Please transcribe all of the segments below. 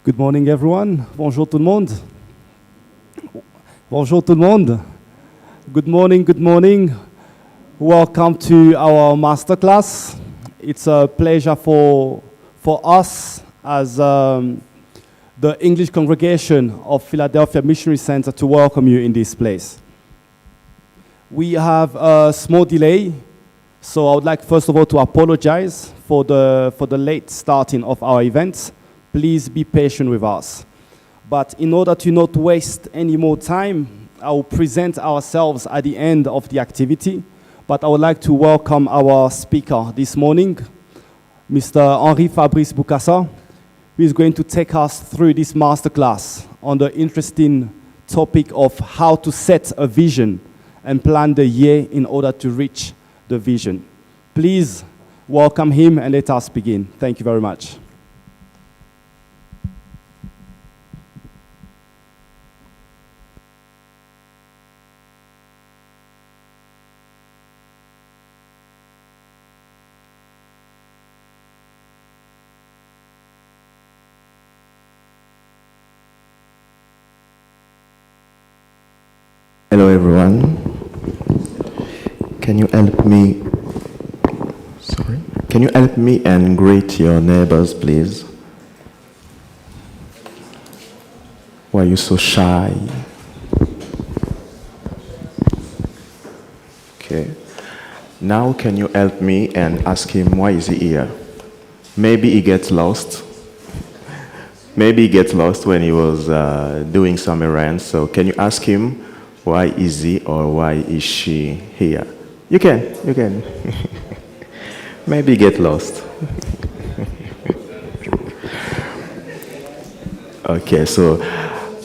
Good morning, everyone. Bonjour tout le monde. Bonjour tout le monde. Good morning, good morning. Welcome to our masterclass. It's a pleasure for us as the English congregation of Philadelphia Missionary Center to welcome you in this place. We have a small delay, so I would like first of all to apologize for the late starting of our event. Please be patient with us. But in order to not waste any more time, I will present ourselves at the end of the activity. But I would like to welcome our speaker this morning, Mr. Henri-Fabrice BUKASA, who is going to take us through this masterclass on the interesting topic of how to set a vision and plan the year in order to reach the vision. Please welcome him and let us begin. Thank you very much. Hello everyone. Can you help me? Can you help me and greet your neighbors, please? Why are you so shy? Okay. Now can you help me and ask him why is he here? Maybe he gets lost. Maybe he gets lost when he was doing some errands. So can you ask him why is he or why is she here? You can. Maybe get lost. Okay, so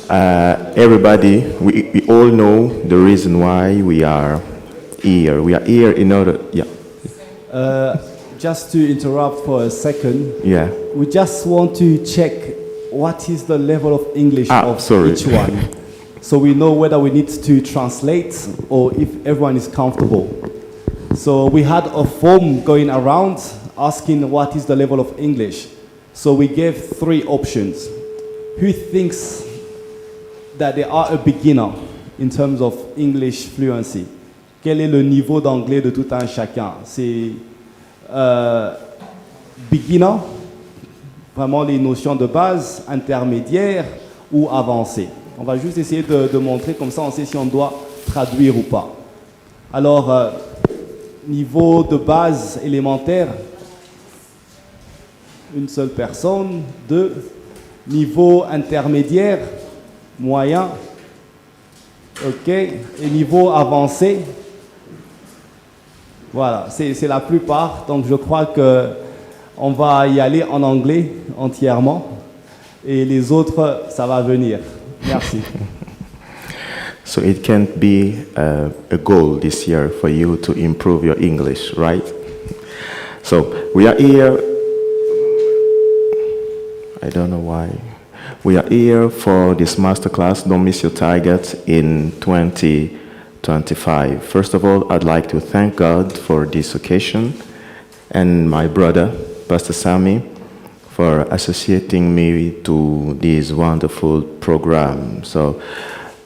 everybody, we all know the reason why we are here. We are here in order, Just to interrupt for a second. Yeah. We just want to check what is the level of English of each one. So we know whether we need to translate or if everyone is comfortable. So we had a form going around asking what is the level of English. So we gave 3 options. Who thinks that they are a beginner in terms of English fluency? Quel est le niveau d'anglais de tout un chacun? C'est beginner, vraiment les notions de base, intermédiaire ou avancé. On va juste essayer de montrer, comme ça on sait si on doit traduire ou pas. Alors, niveau de base élémentaire, une seule personne. 2. Niveau intermédiaire, moyen. OK. Et niveau avancé. Voilà, c'est la plupart. Donc je crois qu'on va y aller en anglais entièrement. Et les autres, ça va venir. Merci. So it can't be a goal this year for you to improve your English, right? So we are here, I don't know why. We are here for this masterclass, Don't Miss Your Target, in 2025. First of all, I'd like to thank God for this occasion and my brother, Pastor Sammy, for associating me to this wonderful program. So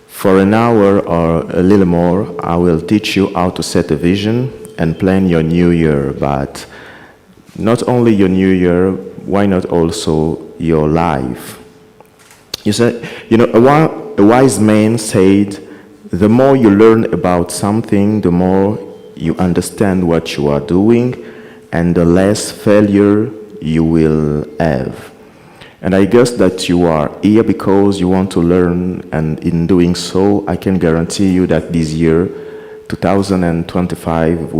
for an hour or a little more, I will teach you how to set a vision and plan your new year. But not only your new year, why not also your life? A wise man said, the more you learn about something, the more you understand what you are doing, and the less failure you will have. And I guess that you are here because you want to learn, and in doing so, I can guarantee you that this year, 2025,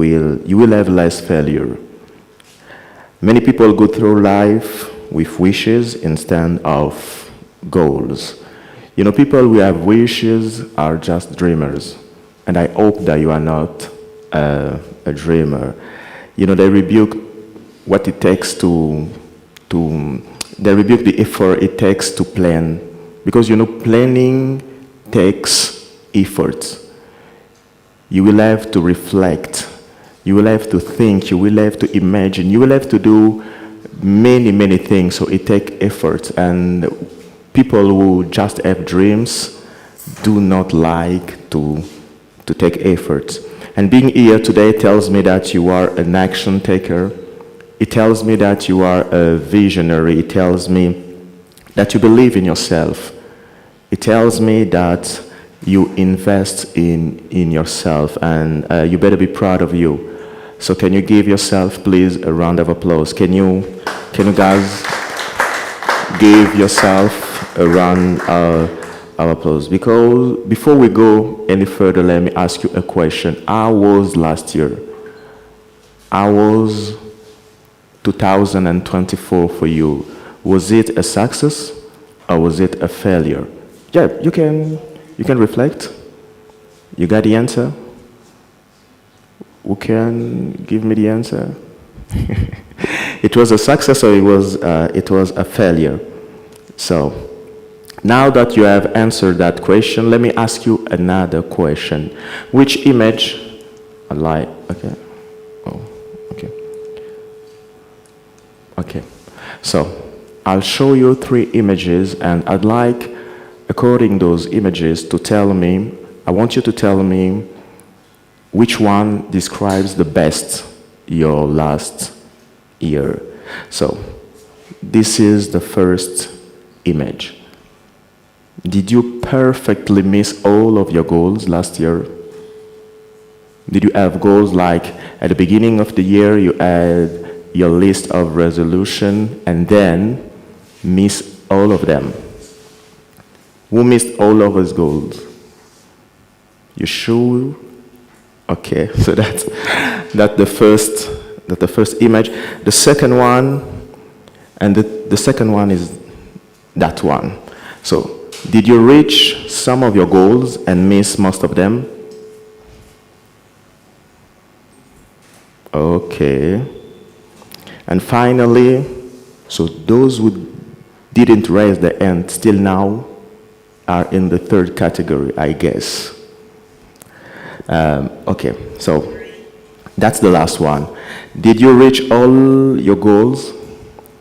you will have less failure. Many people go through life with wishes instead of goals. People who have wishes are just dreamers, and I hope that you are not a dreamer. They rebuke what it takes they rebuke the effort it takes to plan, because planning takes effort. You will have to reflect, you will have to think, you will have to imagine, you will have to do many things, so it takes effort. And people who just have dreams do not like to take effort. And being here today tells me that you are an action taker. It tells me that you are a visionary. It tells me that you believe in yourself. It tells me that you invest in yourself, and you better be proud of you. So can you give yourself, please, a round of applause? Can you guys give yourself a round of applause? Because before we go any further, let me ask you a question. How was last year? How was 2024 for you? Was it a success or was it a failure? Yeah, you can reflect. You got the answer? Who can give me the answer? It was a success or it was a failure? So now that you have answered that question, let me ask you another question. Which image? Okay. Oh, okay. Okay. So I'll show you 3 images, and I'd like, according to those images, I want you to tell me which one describes the best your last year. So this is the first image. Did you perfectly miss all of your goals last year? Did you have goals like at the beginning of the year you had your list of resolution and then miss all of them? Who missed all of his goals? You sure? Okay, so that's the first image. The second one, and the second one is that one. So, did you reach some of your goals and miss most of them? Okay. And finally, so those who didn't raise the hand still now are in the third category, I guess. Okay, so that's the last one. Did you reach all your goals?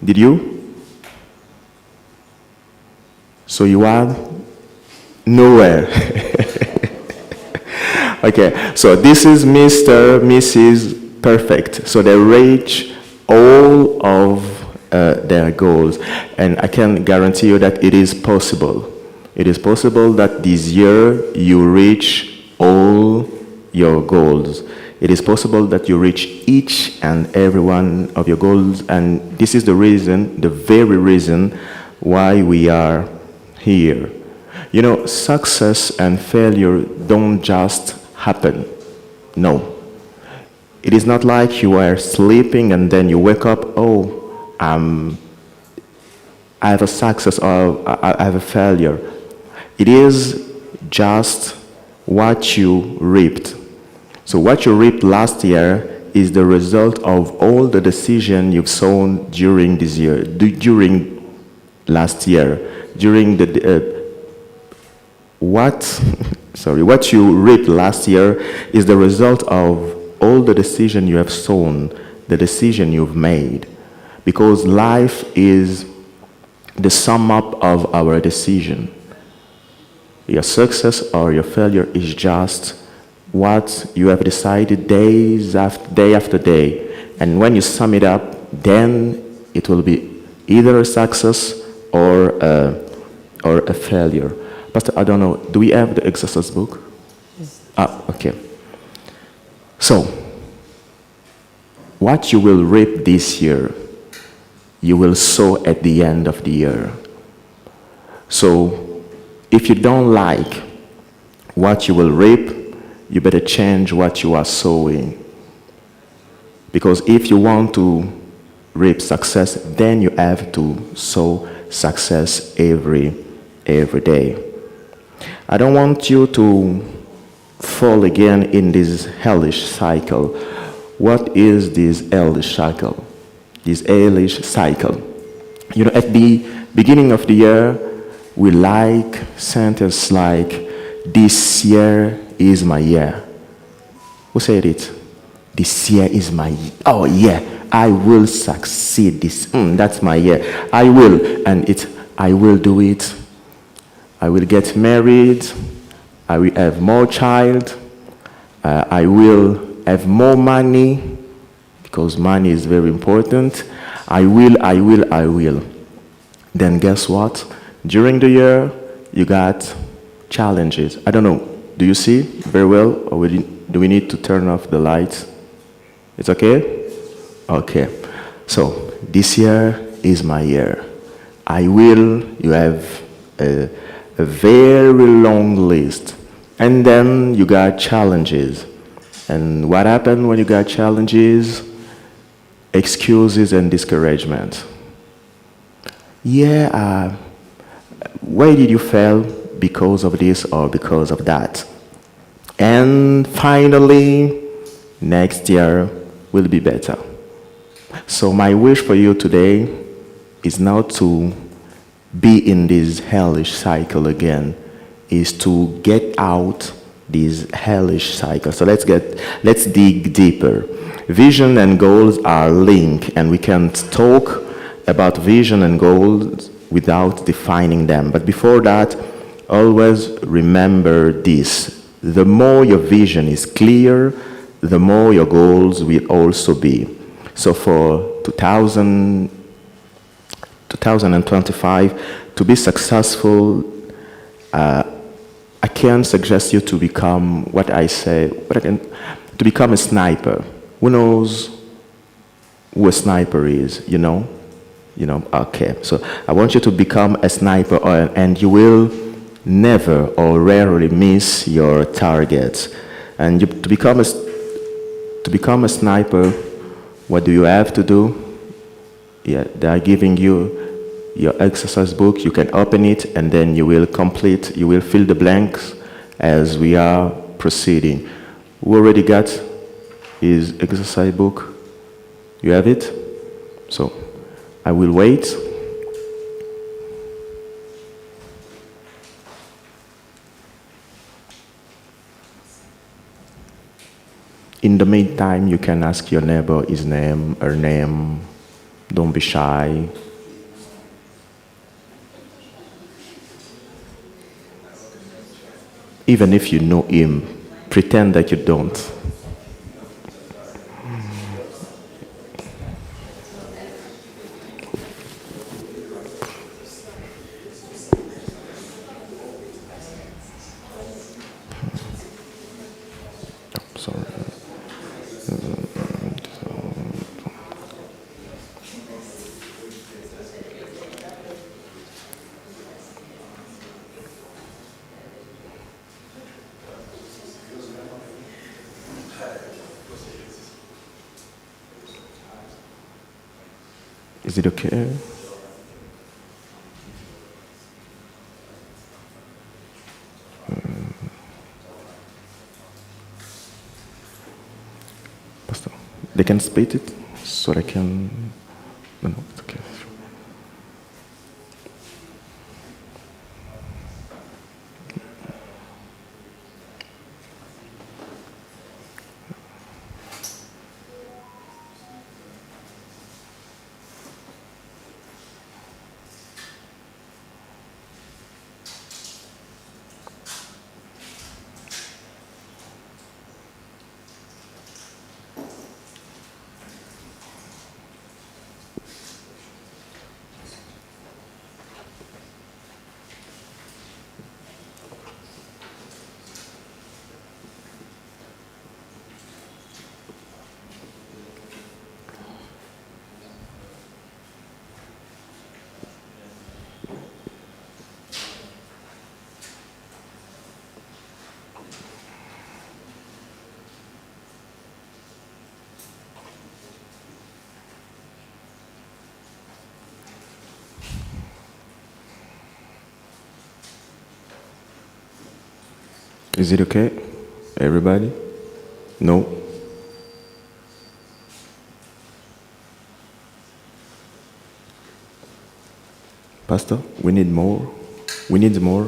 Did you? So you are nowhere. Okay, so this is Mr., Mrs. Perfect. So they reach all of their goals. And I can guarantee you that it is possible. It is possible that this year you reach all your goals. It is possible that you reach each and every one of your goals, and this is the reason, the very reason why we are here. You know, success and failure don't just happen. No. It is not like you are sleeping and then you wake up, oh, I have a success or I have a failure. It is just what you reaped. So what you reaped last year is the result of all the decisions you've sown during this year, during last year, during what you reaped last year is the result of all the decisions you have sown, the decision you've made. Because life is the sum up of our decision. Your success or your failure is just what you have decided day after day. And when you sum it up, then it will be either a success or a failure. Pastor, I don't know, do we have the exercise book? Yes. Okay. So, what you will reap this year, you will sow at the end of the year. So, if you don't like what you will reap, you better change what you are sowing. Because if you want to reap success, then you have to sow success every day. I don't want you to fall again in this hellish cycle. What is this hellish cycle? This hellish cycle. You know, at the beginning of the year, we like sentences like, this year is my year. Who said it? This year is my year. Oh yeah, I will succeed this. That's my year. I will, and I will do it I will get married, I will have more child, I will have more money, because money is very important. I will. Then guess what? During the year, you got challenges. I don't know, do you see very well, or do we need to turn off the lights? It's okay? Okay. So, this year is my year. You have a very long list. And then you got challenges. And what happened when you got challenges? Excuses and discouragement. Yeah, why did you fail? Because of this or because of that? And finally, next year will be better. So my wish for you today is not to be in this hellish cycle again, is to get out this hellish cycle. So let's dig deeper. Vision and goals are linked, and we can't talk about vision and goals without defining them. But before that, always remember this. The more your vision is clear, the more your goals will also be. So for 2025, to be successful, I can suggest you to become to become a sniper. Who knows who a sniper is, you know? Okay. So I want you to become a sniper, and you will never or rarely miss your targets. And to become a sniper, what do you have to do? Yeah, they are giving you your exercise book. You can open it, and then you will fill the blanks as we are proceeding. Who already got his exercise book? You have it? So I will wait. In the meantime, you can ask your neighbor his name, her name. Don't be shy. Even if you know him, pretend that you don't. Sorry. Is it okay? Pastor, they can split it so they can. No, it's okay. Is it okay? Everybody? No? Pastor, we need more. We need more.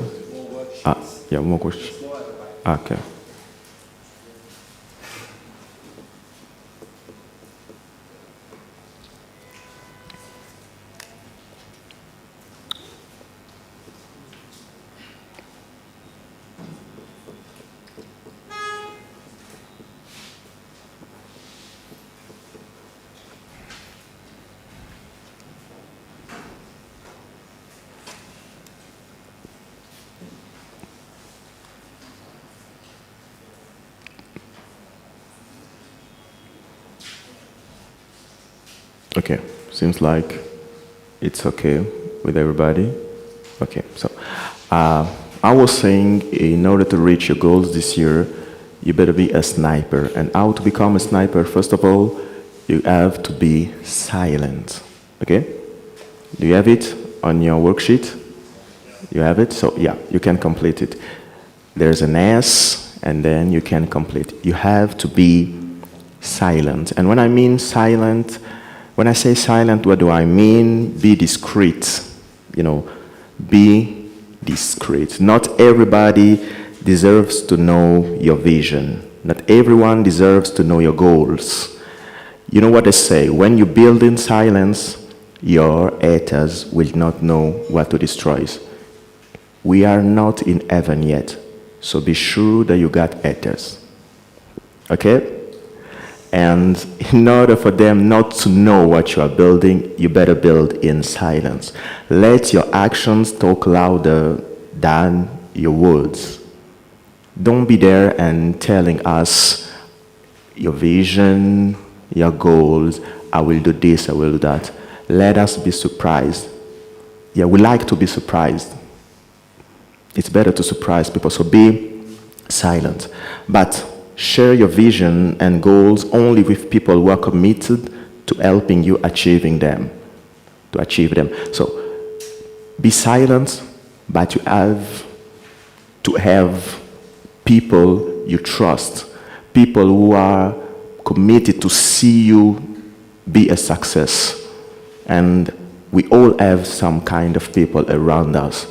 Yeah, more questions. Okay. Okay, seems like it's okay with everybody. Okay, so I was saying in order to reach your goals this year, you better be a sniper. And how to become a sniper? First of all, you have to be silent. Okay? Do you have it on your worksheet? You have it? So yeah, you can complete it. There's an S, and then you can complete. You have to be silent. And when I mean silent, when I say silent, what do I mean? Be discreet. You know, be discreet. Not everybody deserves to know your vision. Not everyone deserves to know your goals. You know what they say? When you build in silence, your haters will not know what to destroy. We are not in heaven yet, so be sure that you got haters. Okay? And in order for them not to know what you are building, you better build in silence. Let your actions talk louder than your words. Don't be there and telling us your vision, your goals, I will do this, I will do that. Let us be surprised. Yeah, we like to be surprised. It's better to surprise people, so be silent. But share your vision and goals only with people who are committed to helping you achieve them. So be silent, but you have to have people you trust, people who are committed to see you be a success. And we all have some kind of people around us.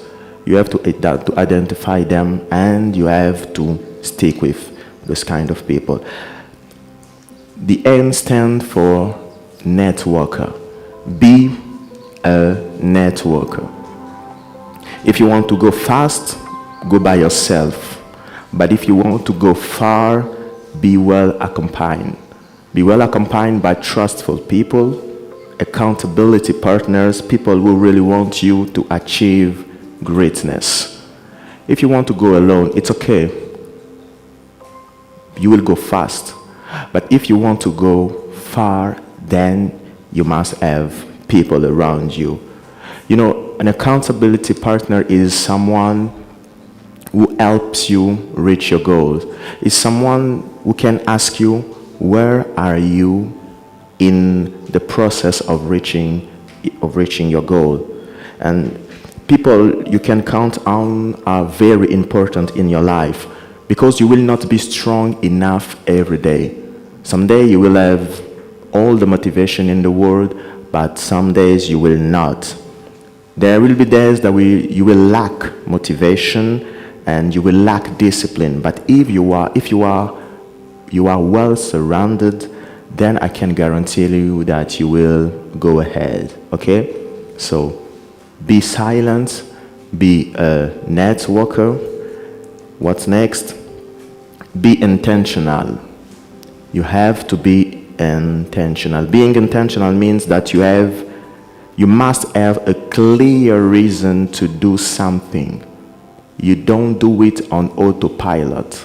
You have to identify them, and you have to stick with this kind of people. The N stands for networker. Be a networker. If you want to go fast, go by yourself. But if you want to go far, be well accompanied. Be well accompanied by trustful people, accountability partners, people who really want you to achieve greatness. If you want to go alone, it's okay. You will go fast. But if you want to go far, then you must have people around you. You know, an accountability partner is someone who helps you reach your goals. It's someone who can ask you, where are you in the process of reaching your goal? And people you can count on are very important in your life, because you will not be strong enough every day. Some day you will have all the motivation in the world, but some days you will not. There will be days that you will lack motivation and you will lack discipline. But if you are well surrounded, then I can guarantee you that you will go ahead. Okay? So be silent, be a networker. What's next? Be intentional. You have to be intentional. Being intentional means that you must have a clear reason to do something. You don't do it on autopilot.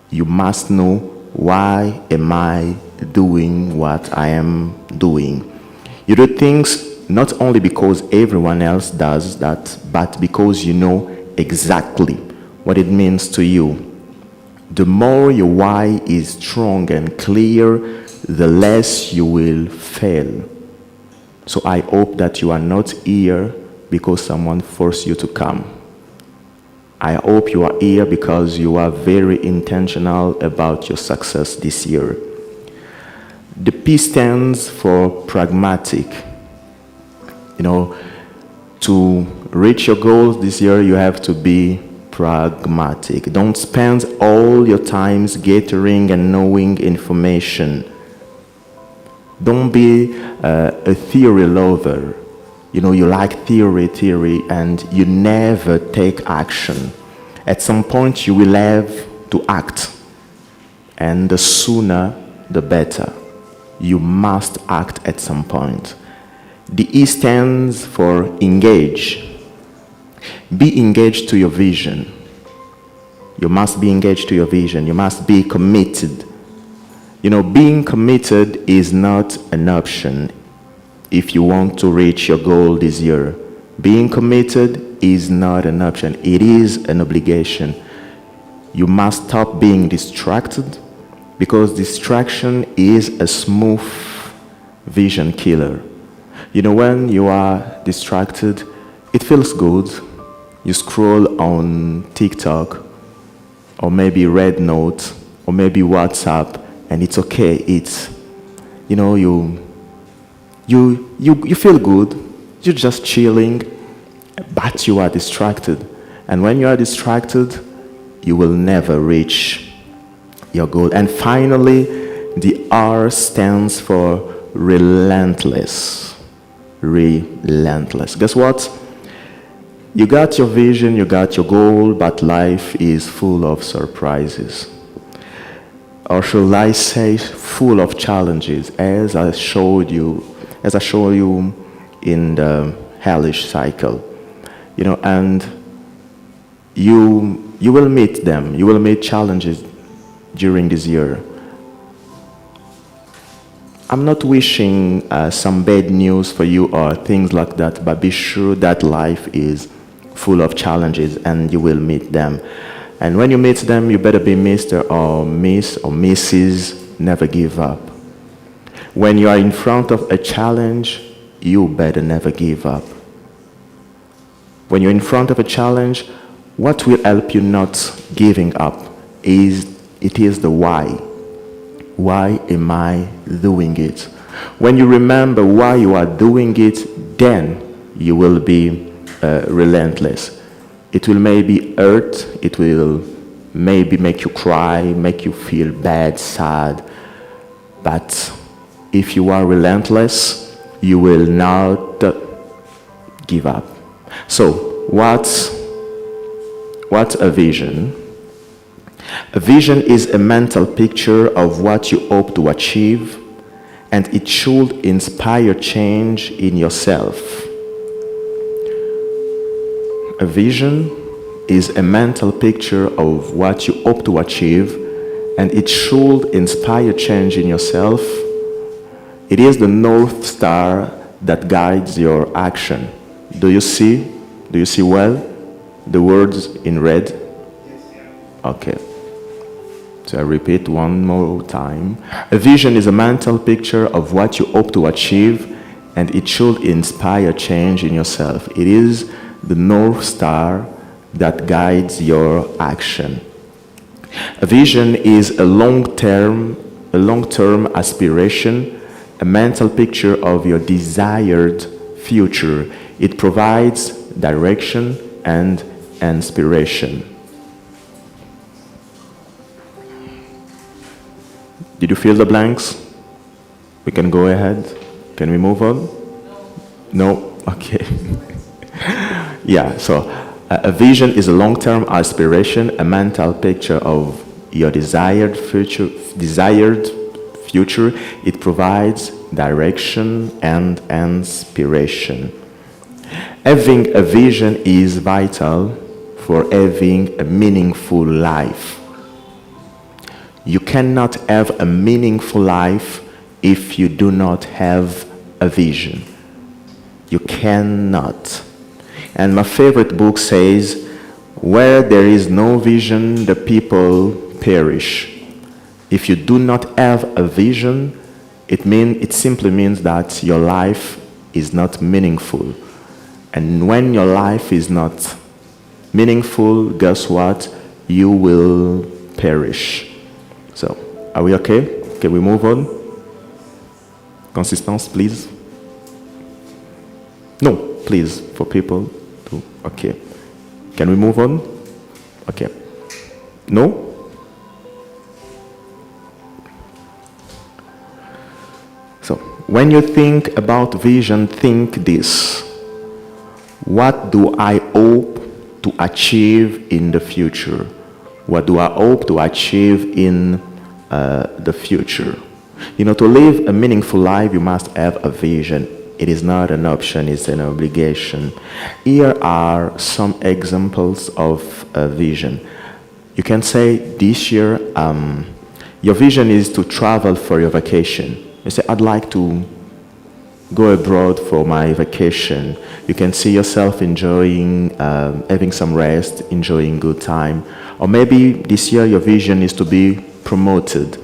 You must know, why am I doing what I am doing? You do things not only because everyone else does that, but because you know exactly what it means to you. The more your why is strong and clear, the less you will fail. So I hope that you are not here because someone forced you to come. I hope you are here because you are very intentional about your success this year. The P stands for pragmatic. You know, to reach your goals this year, you have to be pragmatic. Don't spend all your time gathering and knowing information. Don't be a theory lover. You know, you like theory, and you never take action. At some point, you will have to act. And the sooner, the better. You must act at some point. The E stands for engage. Be engaged to your vision. You must be engaged to your vision. You must be committed. You know, being committed is not an option. if you want to reach your goal this year. Being committed is not an option, it is an obligation. You must stop being distracted, because distraction is a smooth vision killer. You know, when you are distracted, it feels good. You scroll on TikTok, or maybe Red Note, or maybe WhatsApp, and it's okay. It's, you know, you feel good. You're just chilling, but you are distracted. And when you are distracted, you will never reach your goal. And finally, the R stands for relentless. Relentless. Guess what? You got your vision, you got your goal, but life is full of surprises. Or should I say full of challenges, as I showed you in the hellish cycle. You know, and you will meet them. You will meet challenges during this year. I'm not wishing some bad news for you or things like that, but be sure that life is full of challenges and you will meet them. And when you meet them, you better be Mr. or Miss or Mrs. Never give up. When you are in front of a challenge, you better never give up. When you're in front of a challenge, what will help you not giving up is the why. Why am I doing it? When you remember why you are doing it, then you will be relentless. It will maybe hurt, it will maybe make you cry, make you feel bad, sad. But if you are relentless, you will not give up. So, what's a vision? A vision is a mental picture of what you hope to achieve, and it should inspire change in yourself. A vision is a mental picture of what you hope to achieve, and it should inspire change in yourself. It is the North Star that guides your action. Do you see? Do you see well the words in red? Okay. So I repeat one more time. A vision is a mental picture of what you hope to achieve, and it should inspire change in yourself. It is the North Star that guides your action. A vision is a long-term aspiration, a mental picture of your desired future. It provides direction and inspiration. Did you fill the blanks? We can go ahead. Can we move on? No? Okay. Yeah, so a vision is a long-term aspiration, a mental picture of your desired future. It provides direction and inspiration. Having a vision is vital for having a meaningful life. You cannot have a meaningful life if you do not have a vision. You cannot. And my favorite book says, where there is no vision, the people perish. If you do not have a vision, it simply means that your life is not meaningful. And when your life is not meaningful, guess what? You will perish. So, are we okay? Can we move on? Consistence, please. No, please, for people to, okay. Can we move on? Okay. No? So, when you think about vision, think this. What do I hope to achieve in the future? What do I hope to achieve in the future? You know, to live a meaningful life, you must have a vision. It is not an option, it's an obligation. Here are some examples of a vision. You can say this year, your vision is to travel for your vacation. You say, I'd like to go abroad for my vacation. You can see yourself enjoying, having some rest, enjoying good time. Or maybe this year your vision is to be promoted.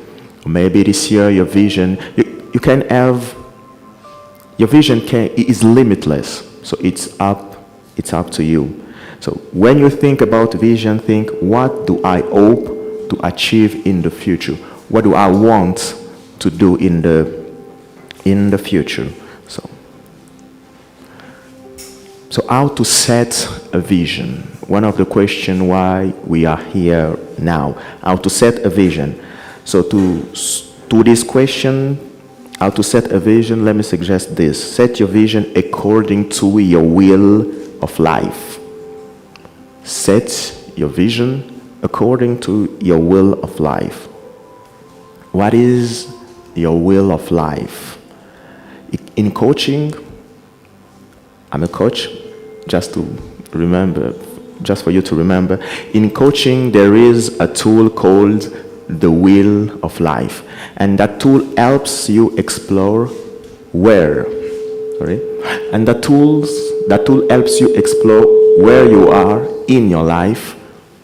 Or maybe this year your vision, you can have, your vision is limitless. So it's up to you. So when you think about vision, think, what do I hope to achieve in the future? What do I want to do in the future? So how to set a vision? One of the questions why we are here now. How to set a vision. So to this question, how to set a vision, let me suggest this. Set your vision according to your will of life. Set your vision according to your will of life. What is your will of life? In coaching, I'm a coach, just to remember, just for you to remember. In coaching, there is a tool called the wheel of life. And that tool helps you explore where. Sorry? And that tool helps you explore where you are in your life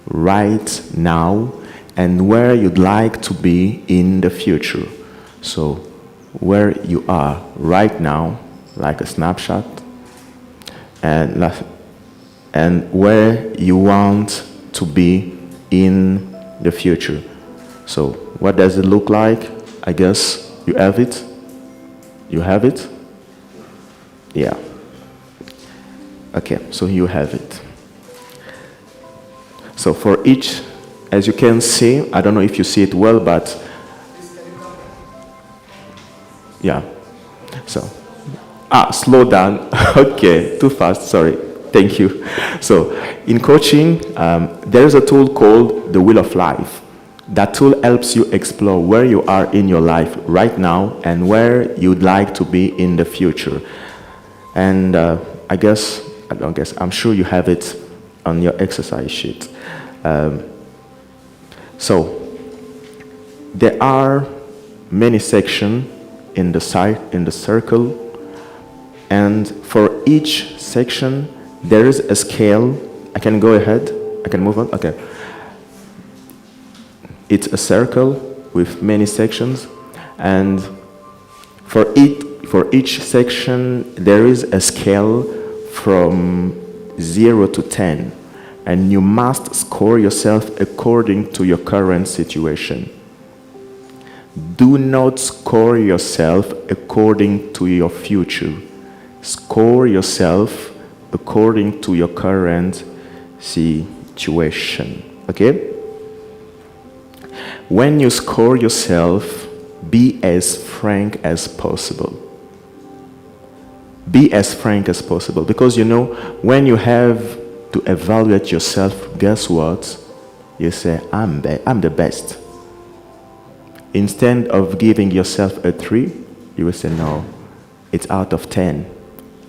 right now and where you'd like to be in the future. So where you are right now, like a snapshot, and where you want to be in the future. So what does it look like? I guess you have it. You have it? Yeah. Okay, so you have it. So for each, as you can see, I don't know if you see it well, but yeah. So, slow down. Okay, too fast, sorry. Thank you. So, in coaching, there is a tool called the Wheel of Life. That tool helps you explore where you are in your life right now and where you'd like to be in the future. And I'm sure you have it on your exercise sheet. So, there are many sections in the circle, and for each section there is a scale. I can go ahead, I can move on, okay. It's a circle with many sections, and for each section there is a scale from 0 to 10, and you must score yourself according to your current situation. Do not score yourself according to your future. Score yourself according to your current situation. Okay? When you score yourself, be as frank as possible. Be as frank as possible, because you know, when you have to evaluate yourself, guess what? You say, I'm the best. Instead of giving yourself a 3, you will say, no, it's out of 10.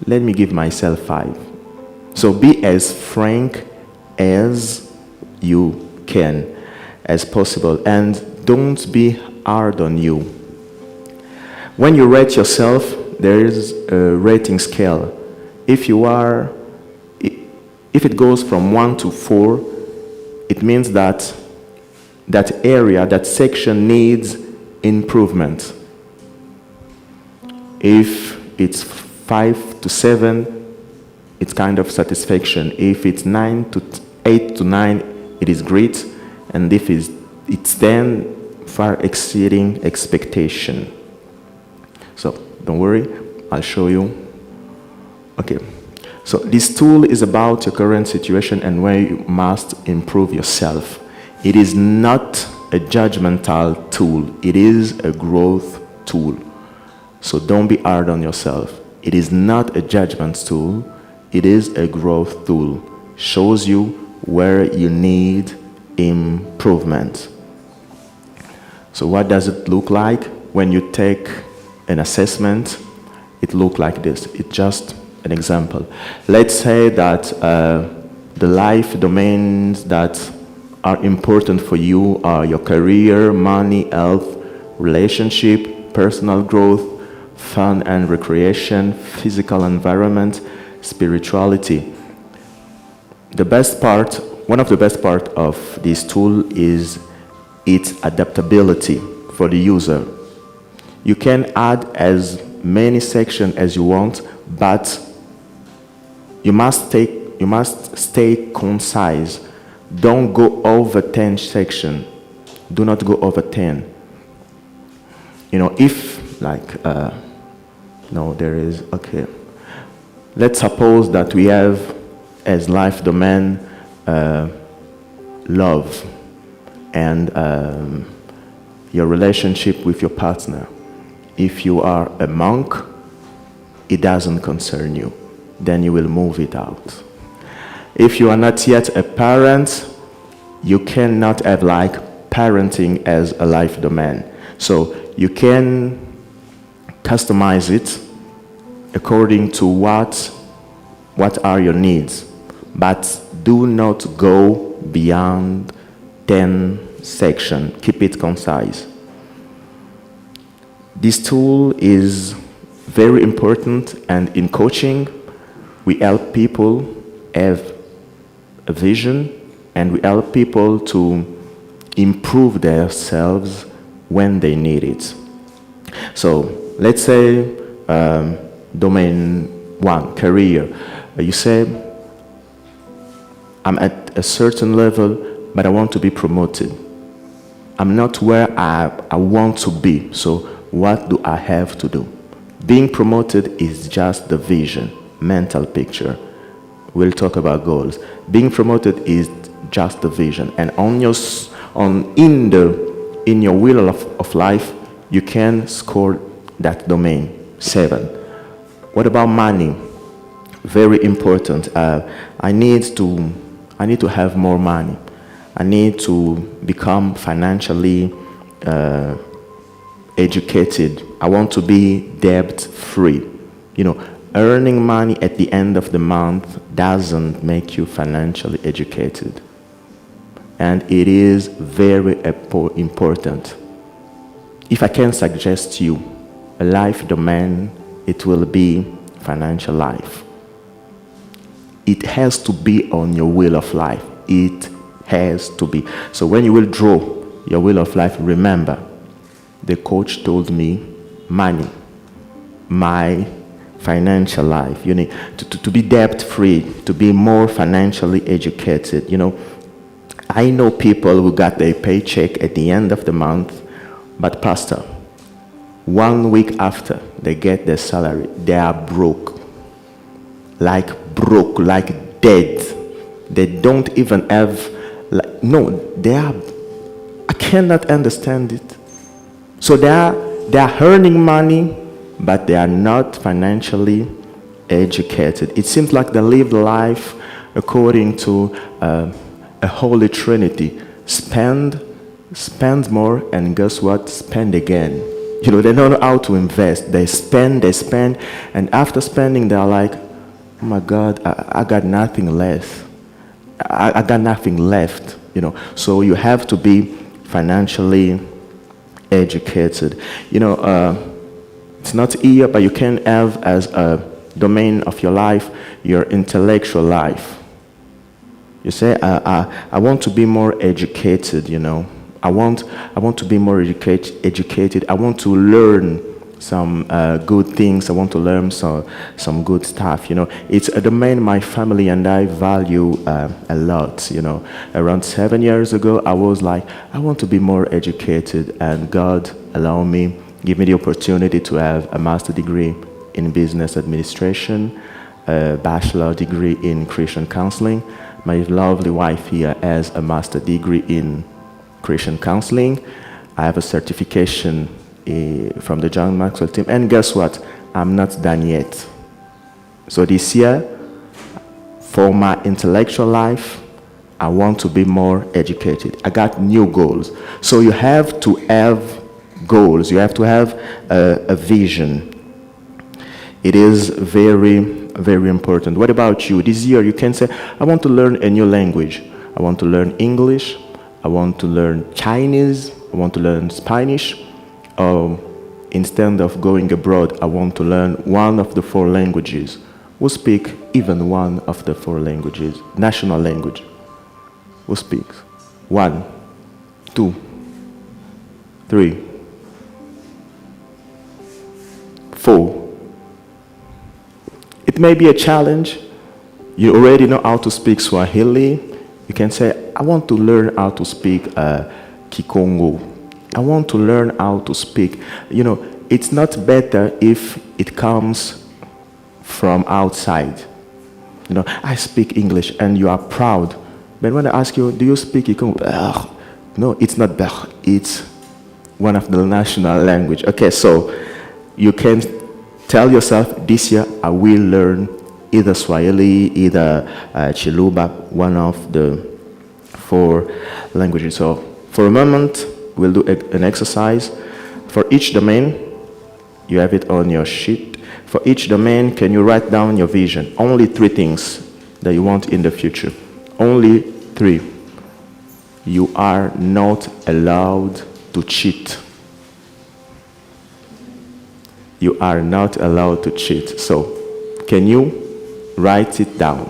Let me give myself 5. So be as frank as you can, as possible, and don't be hard on you. When you rate yourself, there is a rating scale. If it goes from 1 to 4, it means that area, that section needs improvement. If it's 5 to 7, it's kind of satisfaction. If it's 8 to 9, it is great. And if it's 10, far exceeding expectation. So don't worry, I'll show you. Okay. So this tool is about your current situation and where you must improve yourself. It is not a judgmental tool. It is a growth tool. So don't be hard on yourself. It is not a judgment tool. It is a growth tool. Shows you where you need improvement. So what does it look like when you take an assessment? It looks like this. It's just an example. Let's say that the life domains that are important for you are your career, money, health, relationship, personal growth, fun and recreation, physical environment, spirituality. The best part, one of the best part of this tool is its adaptability for the user. You can add as many sections as you want, but you must stay concise. Don't go over 10 sections. Do not go over 10. If no, there is, okay. Let's suppose that we have as life domain love and your relationship with your partner. If you are a monk, it doesn't concern you. Then you will move it out. If you are not yet a parent, you cannot have parenting as a life domain. So you can customize it according to what are your needs, but do not go beyond 10 sections. Keep it concise. This tool is very important, and in coaching, we help people have a vision, and we help people to improve themselves when they need it. So let's say domain 1, career. You say, I'm at a certain level, but I want to be promoted. I'm not where I want to be, so what do I have to do? Being promoted is just the vision, mental picture. We'll talk about goals. Being promoted is just the vision, and in your wheel of life, you can score that domain 7. What about money? Very important. I need to have more money. I need to become financially educated. I want to be debt-free. Earning money at the end of the month doesn't make you financially educated. And it is very important. If I can suggest you a life domain, it will be financial life. It has to be on your wheel of life. It has to be. So when you will draw your wheel of life, remember, the coach told me, money, my financial life. You need to be debt-free, to be more financially educated. I know people who got their paycheck at the end of the month, but pastor, 1 week after they get their salary, they are broke, like dead. They don't even have, I cannot understand it. So they are earning money, but they are not financially educated. It seems like they live life according to a holy trinity. Spend more, and guess what? Spend again. They don't know how to invest. They spend, and after spending, they're like, oh my God, I got nothing left. I got nothing left. So you have to be financially educated. It's not here, but you can have as a domain of your life your intellectual life. You say, I want to be more educated. I want to be more educated. I want to learn some good things. I want to learn some good stuff. It's a domain my family and I value a lot. Around 7 years ago, I was like, I want to be more educated, and God allowed me, give me the opportunity to have a master's degree in business administration, a bachelor degree in Christian counseling. My lovely wife here has a master's degree in Christian counseling. I have a certification from the John Maxwell team. And guess what? I'm not done yet. So this year, for my intellectual life, I want to be more educated. I got new goals. So you have to have goals. You have to have a vision. It is very, very important. What about you? This year, you can say, I want to learn a new language. I want to learn English. I want to learn Chinese. I want to learn Spanish. instead of going abroad, I want to learn one of the 4 languages. Who speak even one of the 4 languages? National language. Who speaks? 1, 2, 3, 4. It may be a challenge. You already know how to speak Swahili. You can say, I want to learn how to speak Kikongo. I want to learn how to speak. It's not better if it comes from outside. I speak English and you are proud. But when I ask you, do you speak Kikongo? No, it's not Bach. It's one of the national language. Okay, so you can tell yourself, this year I will learn either Swahili, either Chiluba, one of the 4 languages. So for a moment, we'll do an exercise. For each domain, you have it on your sheet. For each domain, can you write down your vision? Only 3 things that you want in the future. Only 3. You are not allowed to cheat. You are not allowed to cheat. So, can you write it down?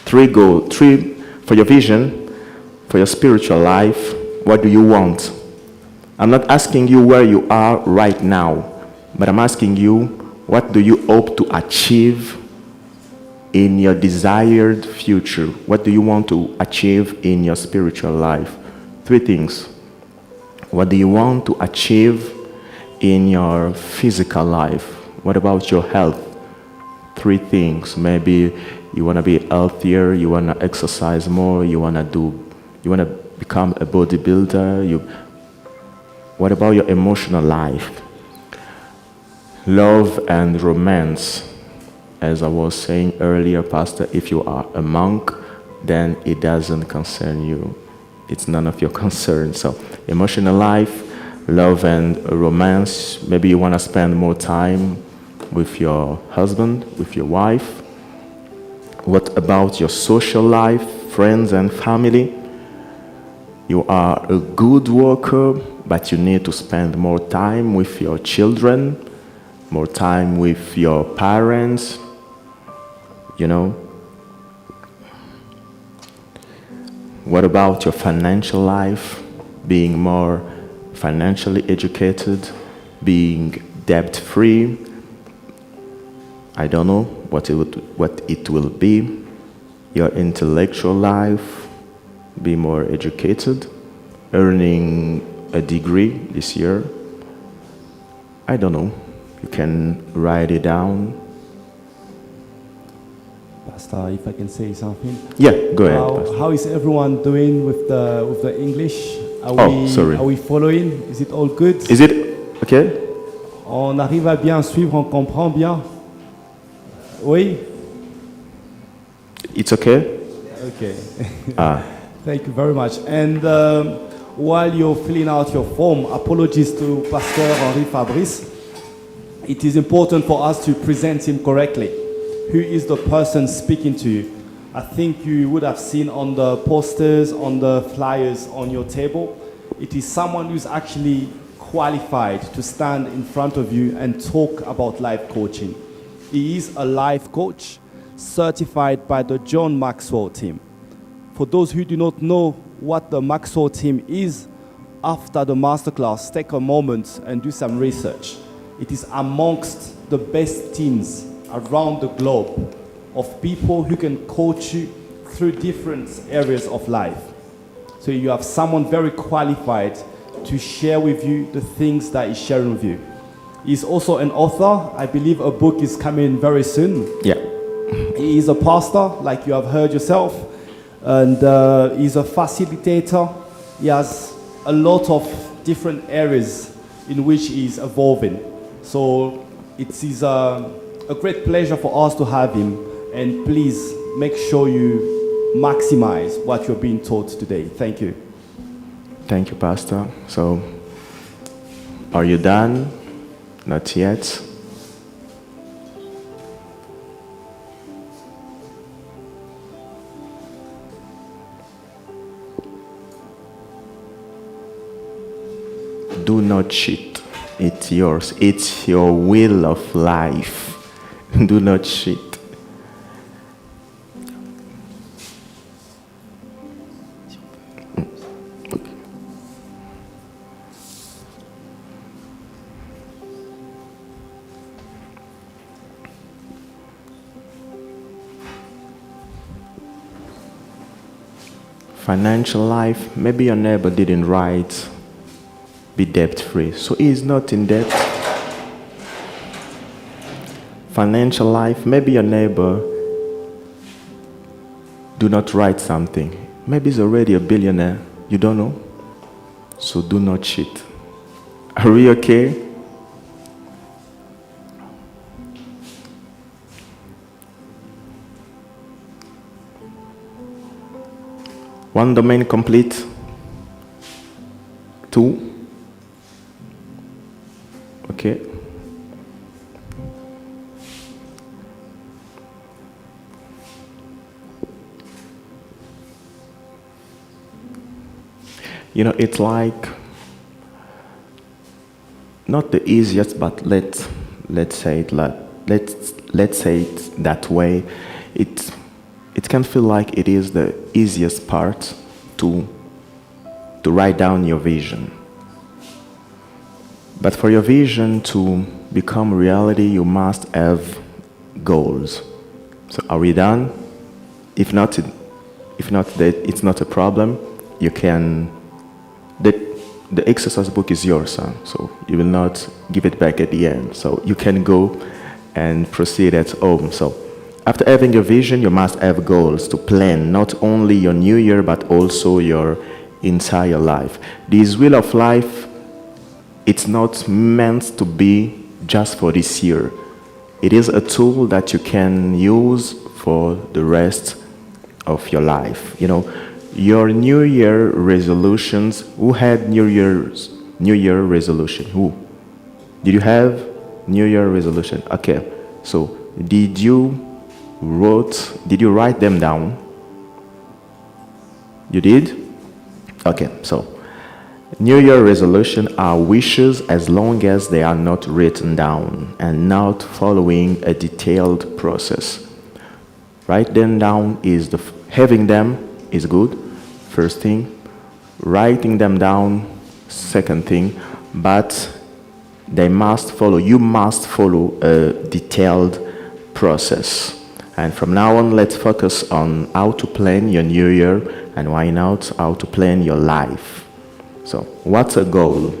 3 goals, 3 for your vision, for your spiritual life. What do you want? I'm not asking you where you are right now, but I'm asking you, what do you hope to achieve in your desired future? What do you want to achieve in your spiritual life? 3 things. What do you want to achieve in your physical life? What about your health? 3 things. Maybe you want to be healthier, you want to exercise more, you want to become a bodybuilder. What about your emotional life? Love and romance. As I was saying earlier, Pastor, if you are a monk, then it doesn't concern you. It's none of your concern. So, emotional life, love and romance. Maybe you want to spend more time with your husband, with your wife. What about your social life, friends and family? You are a good worker, but you need to spend more time with your children, more time with your parents, What about your financial life? Being more financially educated, being debt-free. I don't know what it will be. Your intellectual life, be more educated, earning a degree this year. I don't know. You can write it down. Pastor, if I can say something. Yeah, go ahead. How is everyone doing with the English? Sorry. Are we following? Is it all good? Is it okay? On arrive à bien suivre, on comprend bien. Oui? It's okay? Okay. Ah. Thank you very much. And while you're filling out your form, apologies to Pastor Henri-Fabrice. It is important for us to present him correctly. Who is the person speaking to you? I think you would have seen on the posters, on the flyers on your table, it is someone who's actually qualified to stand in front of you and talk about life coaching. He is a life coach certified by the John Maxwell team. For those who do not know what the Maxwell team is, after the masterclass, take a moment and do some research. It is amongst the best teams around the globe of people who can coach you through different areas of life. So you have someone very qualified to share with you the things that he's sharing with you. He's also an author. I believe a book is coming very soon. Yeah. He is a pastor, like you have heard yourself, and he's a facilitator. He has a lot of different areas in which he's evolving. So it is a great pleasure for us to have him, and please make sure you maximize what you're being taught today. Thank you. Thank you, Pastor. So, are you done? Not yet. Do not cheat. It's yours. It's your will of life. Do not cheat. Financial life, maybe your neighbor didn't write, be debt-free, so he is not in debt. Financial life, maybe your neighbor do not write something. Maybe he's already a billionaire, you don't know, so do not cheat. Are we okay? One domain complete. 2. Okay. You know, it's like not the easiest, but let's say it let's say it that way. It can feel like it is the easiest part to write down your vision. But for your vision to become reality, you must have goals. So are we done? If not, that it's not a problem. You can. The exercise book is yours, son. So you will not give it back at the end. So you can go and proceed at home. So after having your vision, you must have goals to plan not only your new year, but also your entire life. This wheel of life, it's not meant to be just for this year. It is a tool that you can use for the rest of your life. You know, your New Year resolutions, who had New Year resolution? Who? Did you have New Year resolution? Okay, so did you write them down? You did? Okay, so New Year resolution are wishes as long as they are not written down and not following a detailed process. Write them down is having them is good, first thing. Writing them down, second thing. But you must follow a detailed process. And from now on, let's focus on how to plan your new year, and why not how to plan your life. So, what's a goal?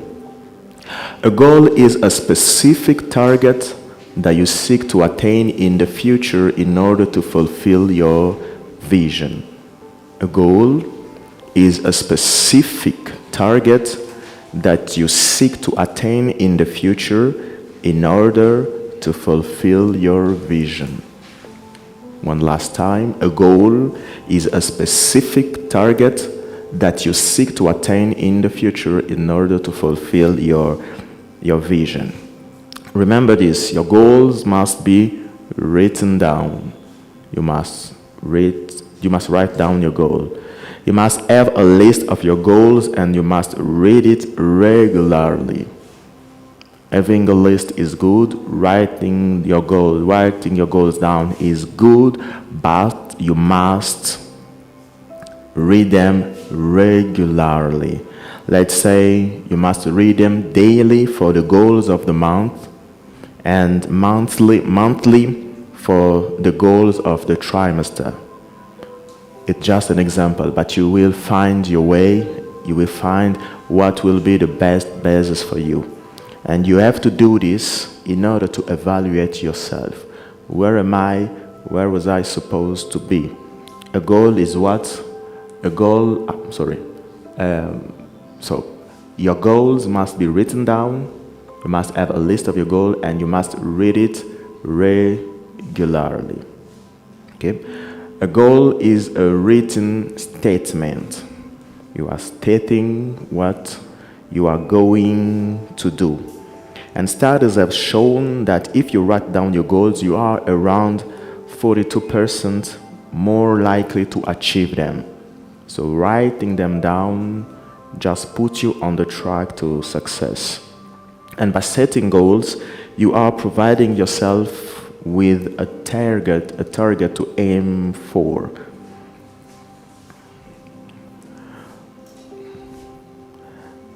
A goal is a specific target that you seek to attain in the future in order to fulfill your vision. A goal is a specific target that you seek to attain in the future in order to fulfill your vision. One last time, a goal is a specific target that you seek to attain in the future in order to fulfill your vision. Remember this, your goals must be written down. You must write down your goal. You must have a list of your goals and you must read it regularly. Having a list is good, writing your goals down is good, but you must read them regularly. Let's say you must read them daily for the goals of the month and monthly for the goals of the trimester. It's just an example, but you will find your way, you will find what will be the best basis for you. And you have to do this in order to evaluate yourself. Where am I? Where was I supposed to be? A goal is what? So your goals must be written down. You must have a list of your goals and you must read it regularly. Okay? A goal is a written statement. You are stating what you are going to do. And studies have shown that if you write down your goals, you are around 42% more likely to achieve them. So writing them down just puts you on the track to success. And by setting goals, you are providing yourself with a target to aim for.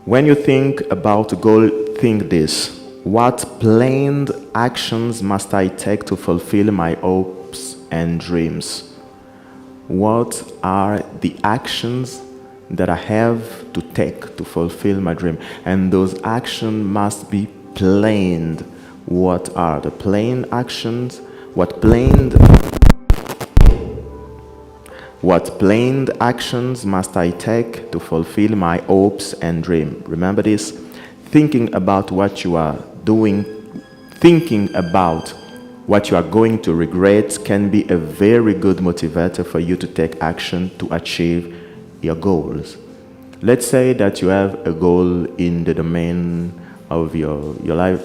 When you think about a goal, think this: what planned actions must I take to fulfill my hopes and dreams? What are the actions that I have to take to fulfill my dream? And those actions must be planned. What are the planned actions? What planned actions must I take to fulfill my hopes and dream? Remember this: thinking about what you are doing, thinking about what you are going to regret can be a very good motivator for you to take action to achieve your goals. Let's say that you have a goal in the domain of your life,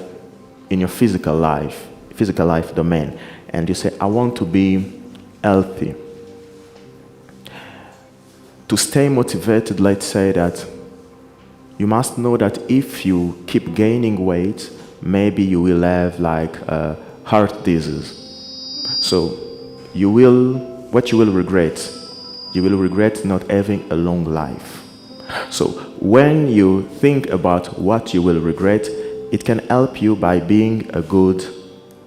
in your physical life domain, and you say, I want to be healthy. To stay motivated, let's say that you must know that if you keep gaining weight, maybe you will have like a heart disease. So what you will regret not having a long life. So when you think about what you will regret, it can help you by being a good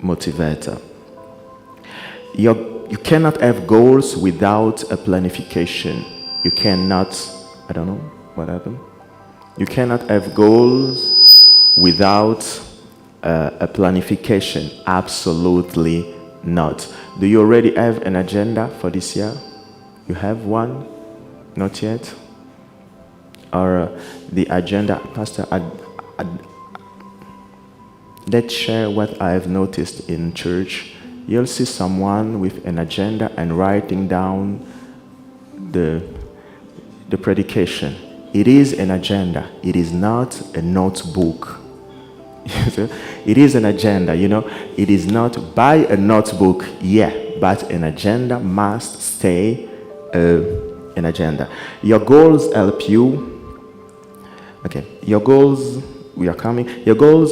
motivator. You cannot have goals without a planification. You cannot, I don't know what happened. You cannot have goals without a planification. Absolutely not. Do you already have an agenda for this year? You have one? Not yet? Or the agenda, Pastor, let's share what I have noticed in church. You'll see someone with an agenda and writing down the predication. It is an agenda. It is not a notebook. It is an agenda, It is not by a notebook, but an agenda must stay an agenda. Your goals help you. Okay, your goals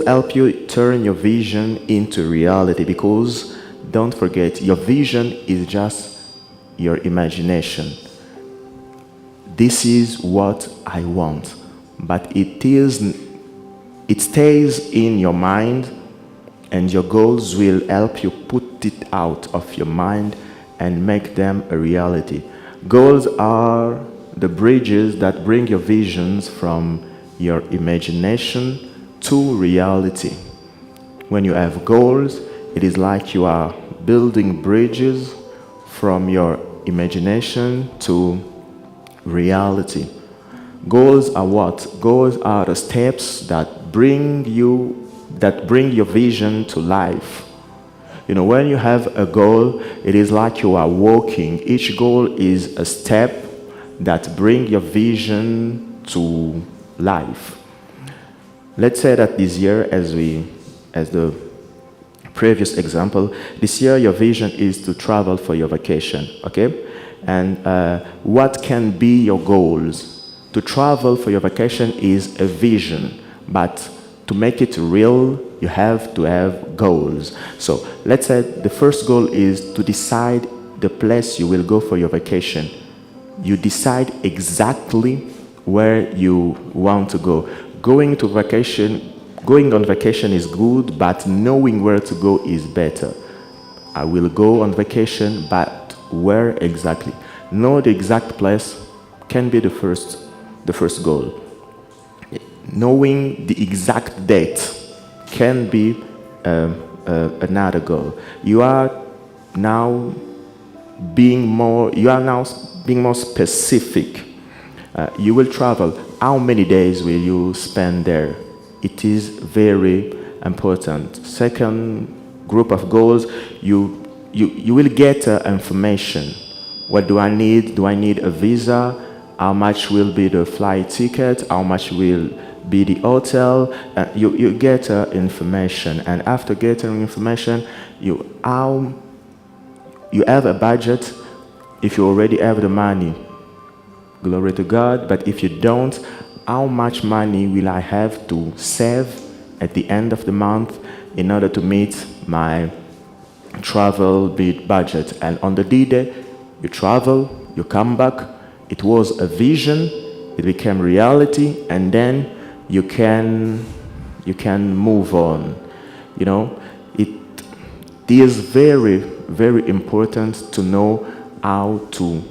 help you turn your vision into reality, because don't forget, your vision is just your imagination. This is what I want, but it stays in your mind, and your goals will help you put it out of your mind and make them a reality. Goals are the bridges that bring your visions from your imagination to reality. When you have goals, it is like you are building bridges from your imagination to reality. Goals are what? Goals are the steps that bring your vision to life. When you have a goal, it is like you are walking. Each goal is a step that bring your vision to life. Let's say that this year, as the previous example, this year your vision is to travel for your vacation, okay? And what can be your goals? To travel for your vacation is a vision, but to make it real, you have to have goals. So let's say the first goal is to decide the place you will go for your vacation. You decide exactly where you want to go. Going on vacation is good, but knowing where to go is better. I will go on vacation, but where exactly? Know the exact place can be the first goal. Knowing the exact date can be another goal. You are now being more specific. You will travel. How many days will you spend there? It is very important. Second group of goals, you will get information. What do I need? Do I need a visa? How much will be the flight ticket? How much will be the hotel? You get information, and after getting information, you have a budget. If you already have the money, glory to God. But if you don't, how much money will I have to save at the end of the month in order to meet my travel budget. And on the D-Day, you travel, you come back, it was a vision, it became reality, and then you can move on. You know, it is very, very important to know how to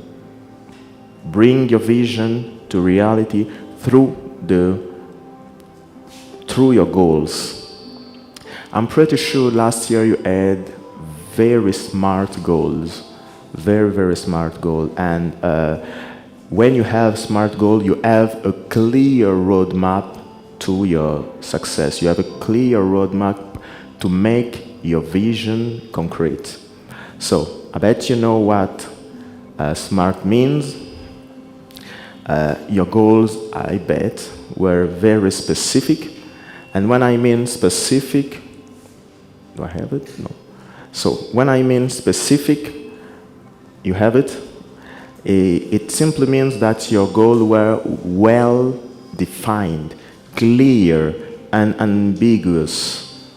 bring your vision to reality through your goals. I'm pretty sure last year you had very smart goals, very, very smart goal. And when you have smart goal, you have a clear roadmap to your success. You have a clear roadmap to make your vision concrete. So I bet you know what smart means. Your goals, I bet, were very specific. And when I mean specific, do I have it? No. So when I mean specific, you have it. It simply means that your goals were well defined, clear, and ambiguous.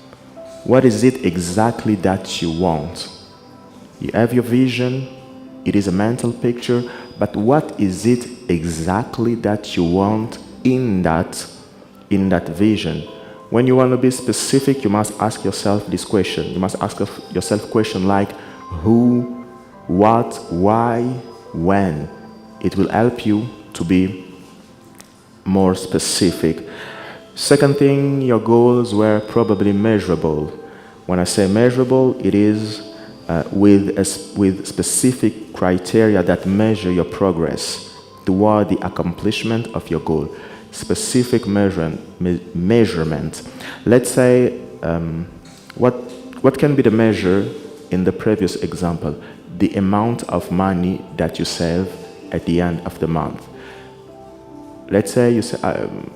What is it exactly that you want? You have your vision, it is a mental picture, but what is it exactly that you want in that vision? When you want to be specific, you must ask yourself this question. You must ask yourself a question like who, what, why, when. It will help you to be more specific. Second thing, your goals were probably measurable. When I say measurable, it is with specific criteria that measure your progress toward the accomplishment of your goal. Specific measurement. Let's say, what can be the measure in the previous example? The amount of money that you save at the end of the month. Let's say you say,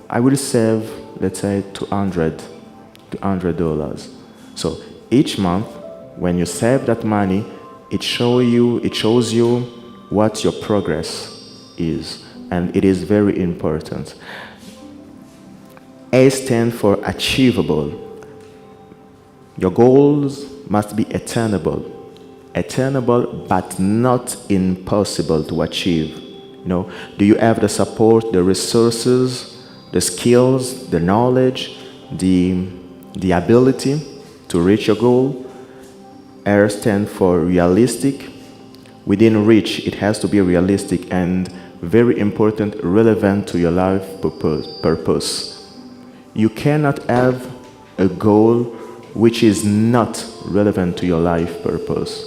I will save, let's say, $200. So each month, when you save that money, it shows you what your progress is. And it is very important. A stands for achievable. Your goals must be attainable. Attainable, but not impossible to achieve. You know, do you have the support, the resources, the skills, the knowledge, the ability to reach your goal? R stands for realistic. Within reach, it has to be realistic and very important, relevant to your life purpose. You cannot have a goal which is not relevant to your life purpose.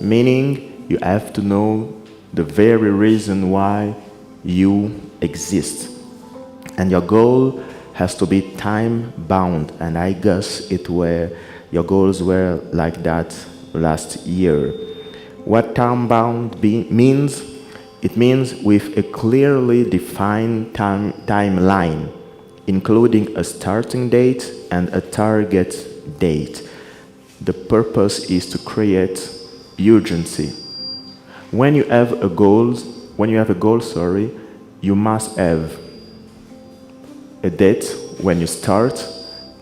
Meaning, you have to know the very reason why you exist. And your goal has to be time bound. And I guess your goals were like that last year. What time bound means? It means with a clearly defined timeline, including a starting date and a target date. The purpose is to create urgency. When you have a goal, you must have a date when you start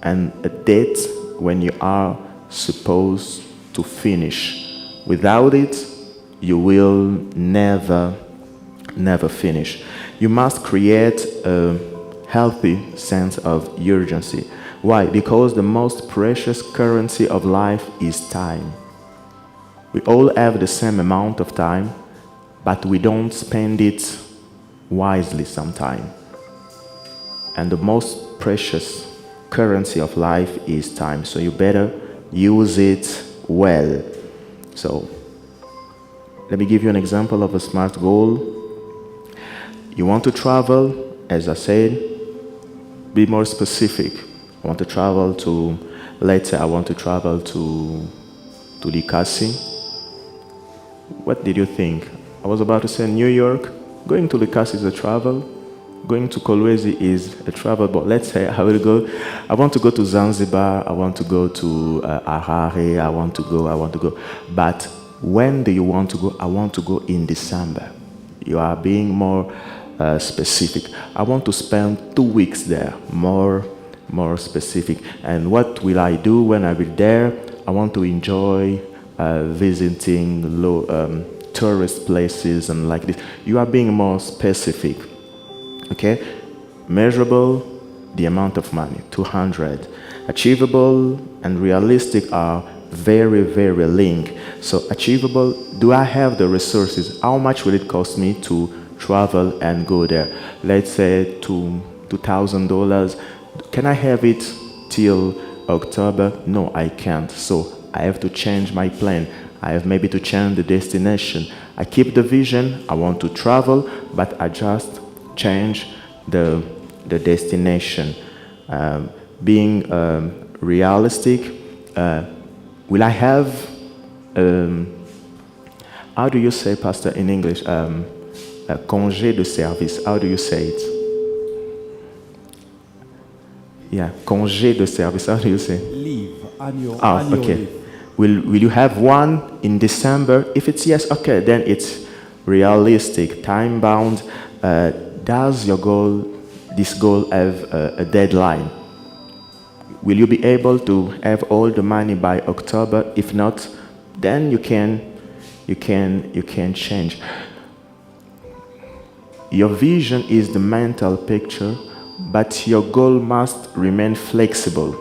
and a date when you are supposed to finish. Without it, you will never finish. You must create a healthy sense of urgency. Why? Because the most precious currency of life is time. We all have the same amount of time, but we don't spend it wisely sometimes. And the most precious currency of life is time. So you better use it well. So let me give you an example of a smart goal. You want to travel, as I said, be more specific. I want to travel to, let's say I want to travel to Likasi. What did you think? I was about to say New York. Going to Likasi is a travel. Going to Kolwezi is a travel. But let's say I want to go to Zanzibar. I want to go to Harare. I want to go. But when do you want to go? I want to go in December. You are being more specific. I want to spend 2 weeks there, more more specific. And what will I do when I will there? I want to enjoy visiting tourist places and like this. You are being more specific, okay? Measurable, the amount of money, 200. Achievable and realistic are very, very linked. So achievable, do I have the resources? How much will it cost me to travel and go there? Let's say $2,000. Can I have it till October? No, I can't. So I have to change my plan. I have maybe to change the destination. I keep the vision, I want to travel, but I just change the destination. Being realistic, will I have, how do you say, Pastor, in English? Congé de service, how do you say it? Yeah, congé de service, how do you say? Leave, annual okay. leave. Will you have one in December? If it's yes, okay, then it's realistic, time-bound. Does this goal have a deadline? Will you be able to have all the money by October? If not, then you can change. Your vision is the mental picture, but your goal must remain flexible.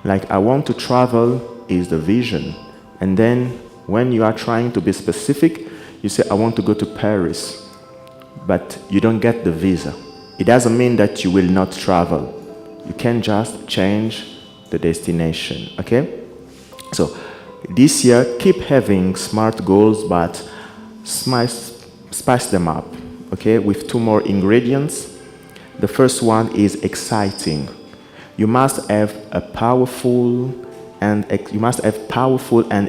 Like, I want to travel is the vision. And then when you are trying to be specific, you say, I want to go to Paris, but you don't get the visa. It doesn't mean that you will not travel. You can just change the destination, okay? So this year, keep having smart goals, but spice them up, okay, with 2 more ingredients. The first one is exciting. You must have powerful and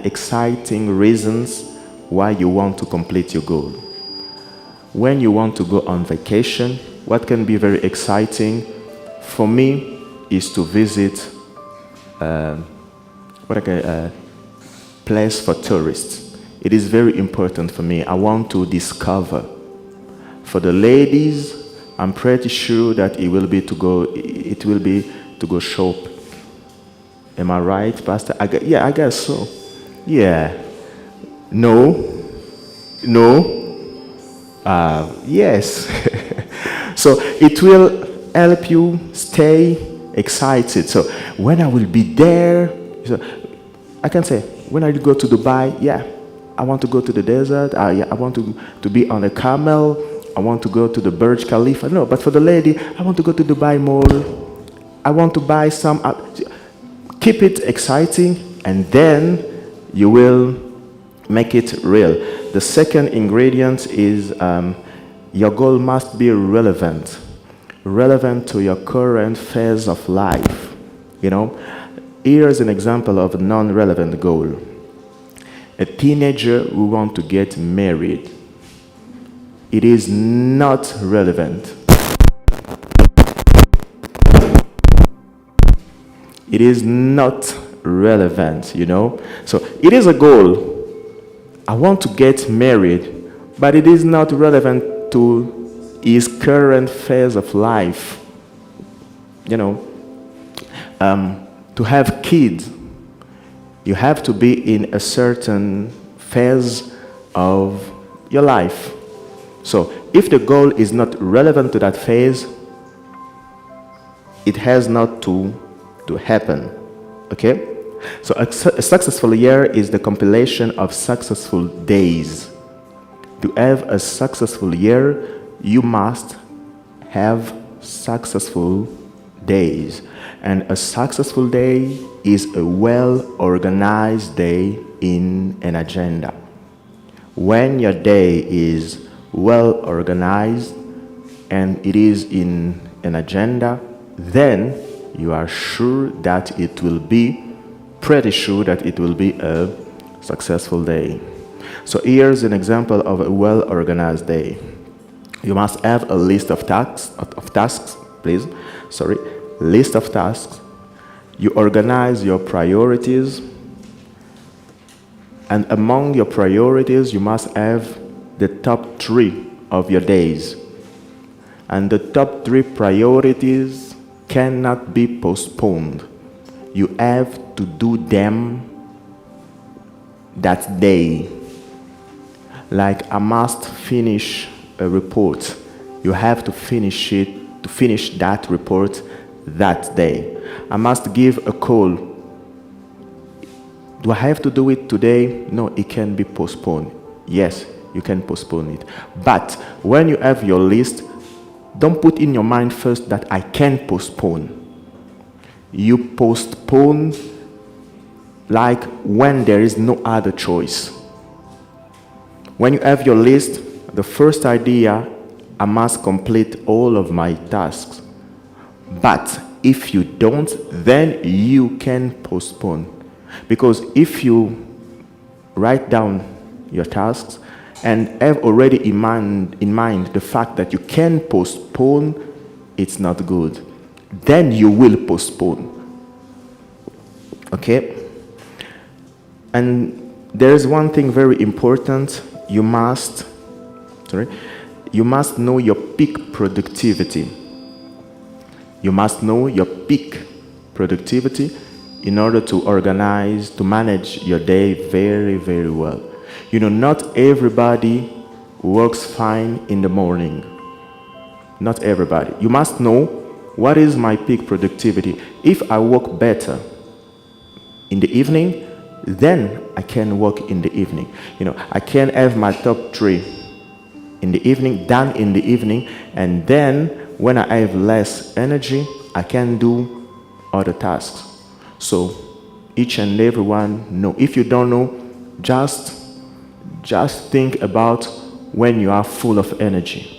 exciting reasons why you want to complete your goal. When you want to go on vacation, what can be very exciting for me is to visit place for tourists. It is very important for me. I want to discover. For the ladies, I'm pretty sure that it will be to go shop. Am I right, Pastor? Yeah, I guess so. Yeah. No. Yes. So it will help you stay excited. So when I will be there, so I can say, when I go to Dubai, yeah, I want to go to the desert. Yeah, I want to be on a camel. I want to go to the Burj Khalifa. No, but for the lady, I want to go to Dubai Mall. I want to buy some. Keep it exciting, and then you will make it real. The second ingredient is your goal must be relevant to your current phase of life. You know, here's an example of a non-relevant goal. A teenager who wants to get married. It is not relevant. It is not relevant, you know. So it is a goal. I want to get married, but it is not relevant to his current phase of life. You know, to have kids, you have to be in a certain phase of your life. So if the goal is not relevant to that phase, it has not to happen, okay? So a successful year is the compilation of successful days. To have a successful year, you must have successful days. And a successful day is a well-organized day in an agenda. When your day is well-organized and it is in an agenda, then you are sure that it will be, pretty sure that it will be a successful day. So here's an example of a well-organized day. You must have a list of tasks, list of tasks. You organize your priorities, and among your priorities, you must have the top 3 of your days. And the top 3 priorities cannot be postponed. You have to do them that day. Like I must finish a report. You have to finish it, to finish that report that day. I must give a call. Do I have to do it today? No, it can be postponed. Yes, you can postpone it. But when you have your list, don't put in your mind first that I can postpone. You postpone like when there is no other choice. When you have your list, the first idea, I must complete all of my tasks. But if you don't, then you can postpone. Because if you write down your tasks and have already in mind the fact that you can postpone, it's not good. Then you will postpone. Okay? And there's one thing very important. You must know your peak productivity. You must know your peak productivity in order to organize, to manage your day very, very well. You know, not everybody works fine in the morning. Not everybody. You must know what is my peak productivity. If I work better in the evening, then I can work in the evening. You know, I can have my top 3 in the evening, done in the evening, and then when I have less energy, I can do other tasks. So each and everyone know. If you don't know, just think about when you are full of energy.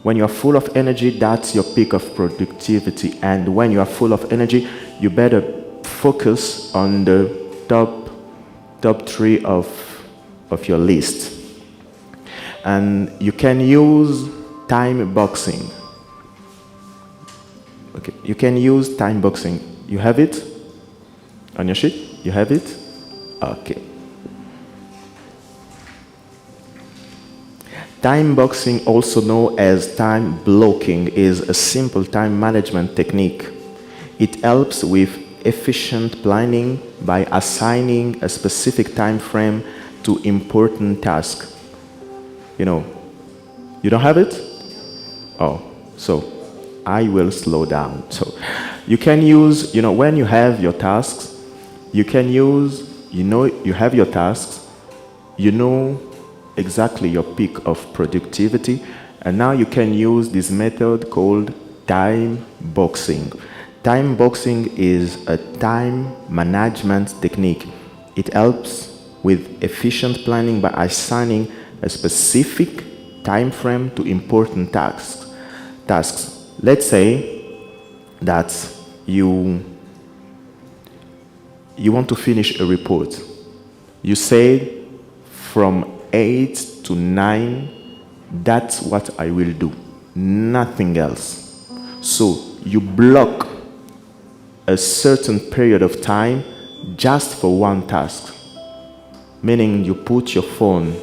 When you are full of energy, that's your peak of productivity. And when you are full of energy, you better focus on the top 3 of your list. And you can use time boxing. Okay, you can use time boxing. You have it on your sheet? You have it? Okay. Time boxing, also known as time blocking, is a simple time management technique. It helps with efficient planning by assigning a specific time frame to important tasks. You know, you don't have it? Oh, so I will slow down. So you can use, when you have your tasks, you can use, you have your tasks, you know exactly your peak of productivity, and now you can use this method called time boxing. Time boxing is a time management technique. It helps with efficient planning by assigning a specific time frame to important tasks. Let's say that you want to finish a report. You say from 8 to 9, that's what I will do. Nothing else. So you block a certain period of time just for one task. Meaning you put your phone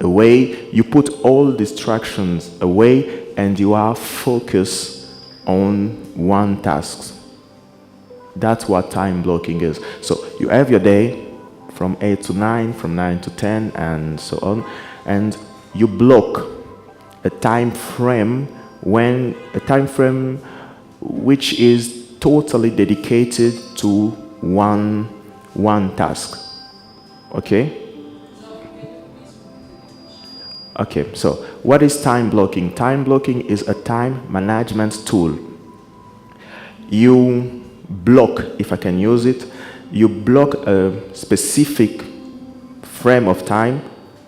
away, you put all distractions away, and you are focused on one task. That's what time blocking is. So you have your day from 8 to 9, from 9 to 10, and so on, and you block a time frame which is totally dedicated to one task. Okay? Okay, so what is time blocking? Time blocking is a time management tool. You block, if I can use it, you block a specific frame of time,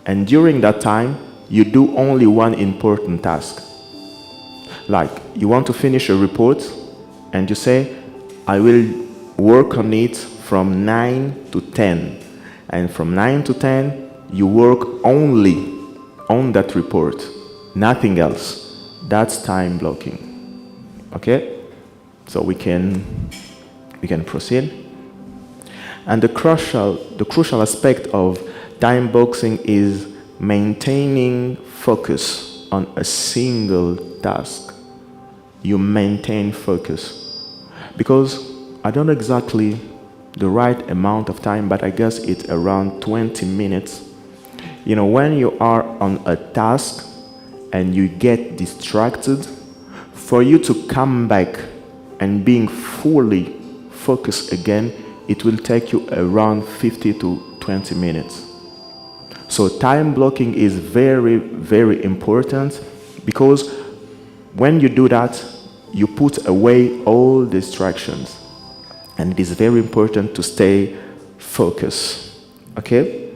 and during that time, you do only one important task. Like, you want to finish a report, and you say, I will work on it from 9 to 10. And from 9 to 10, you work only on that report, nothing else. That's time blocking. Okay? So we can proceed. And the crucial aspect of time boxing is maintaining focus on a single task. you maintain focus. Because I don't know exactly the right amount of time, but I guess it's around 20 minutes. You know, when you are on a task and you get distracted, for you to come back and being fully focused again, it will take you around 50 to 20 minutes. So time blocking is very, very important, because when you do that, you put away all distractions. And it is very important to stay focused. Okay?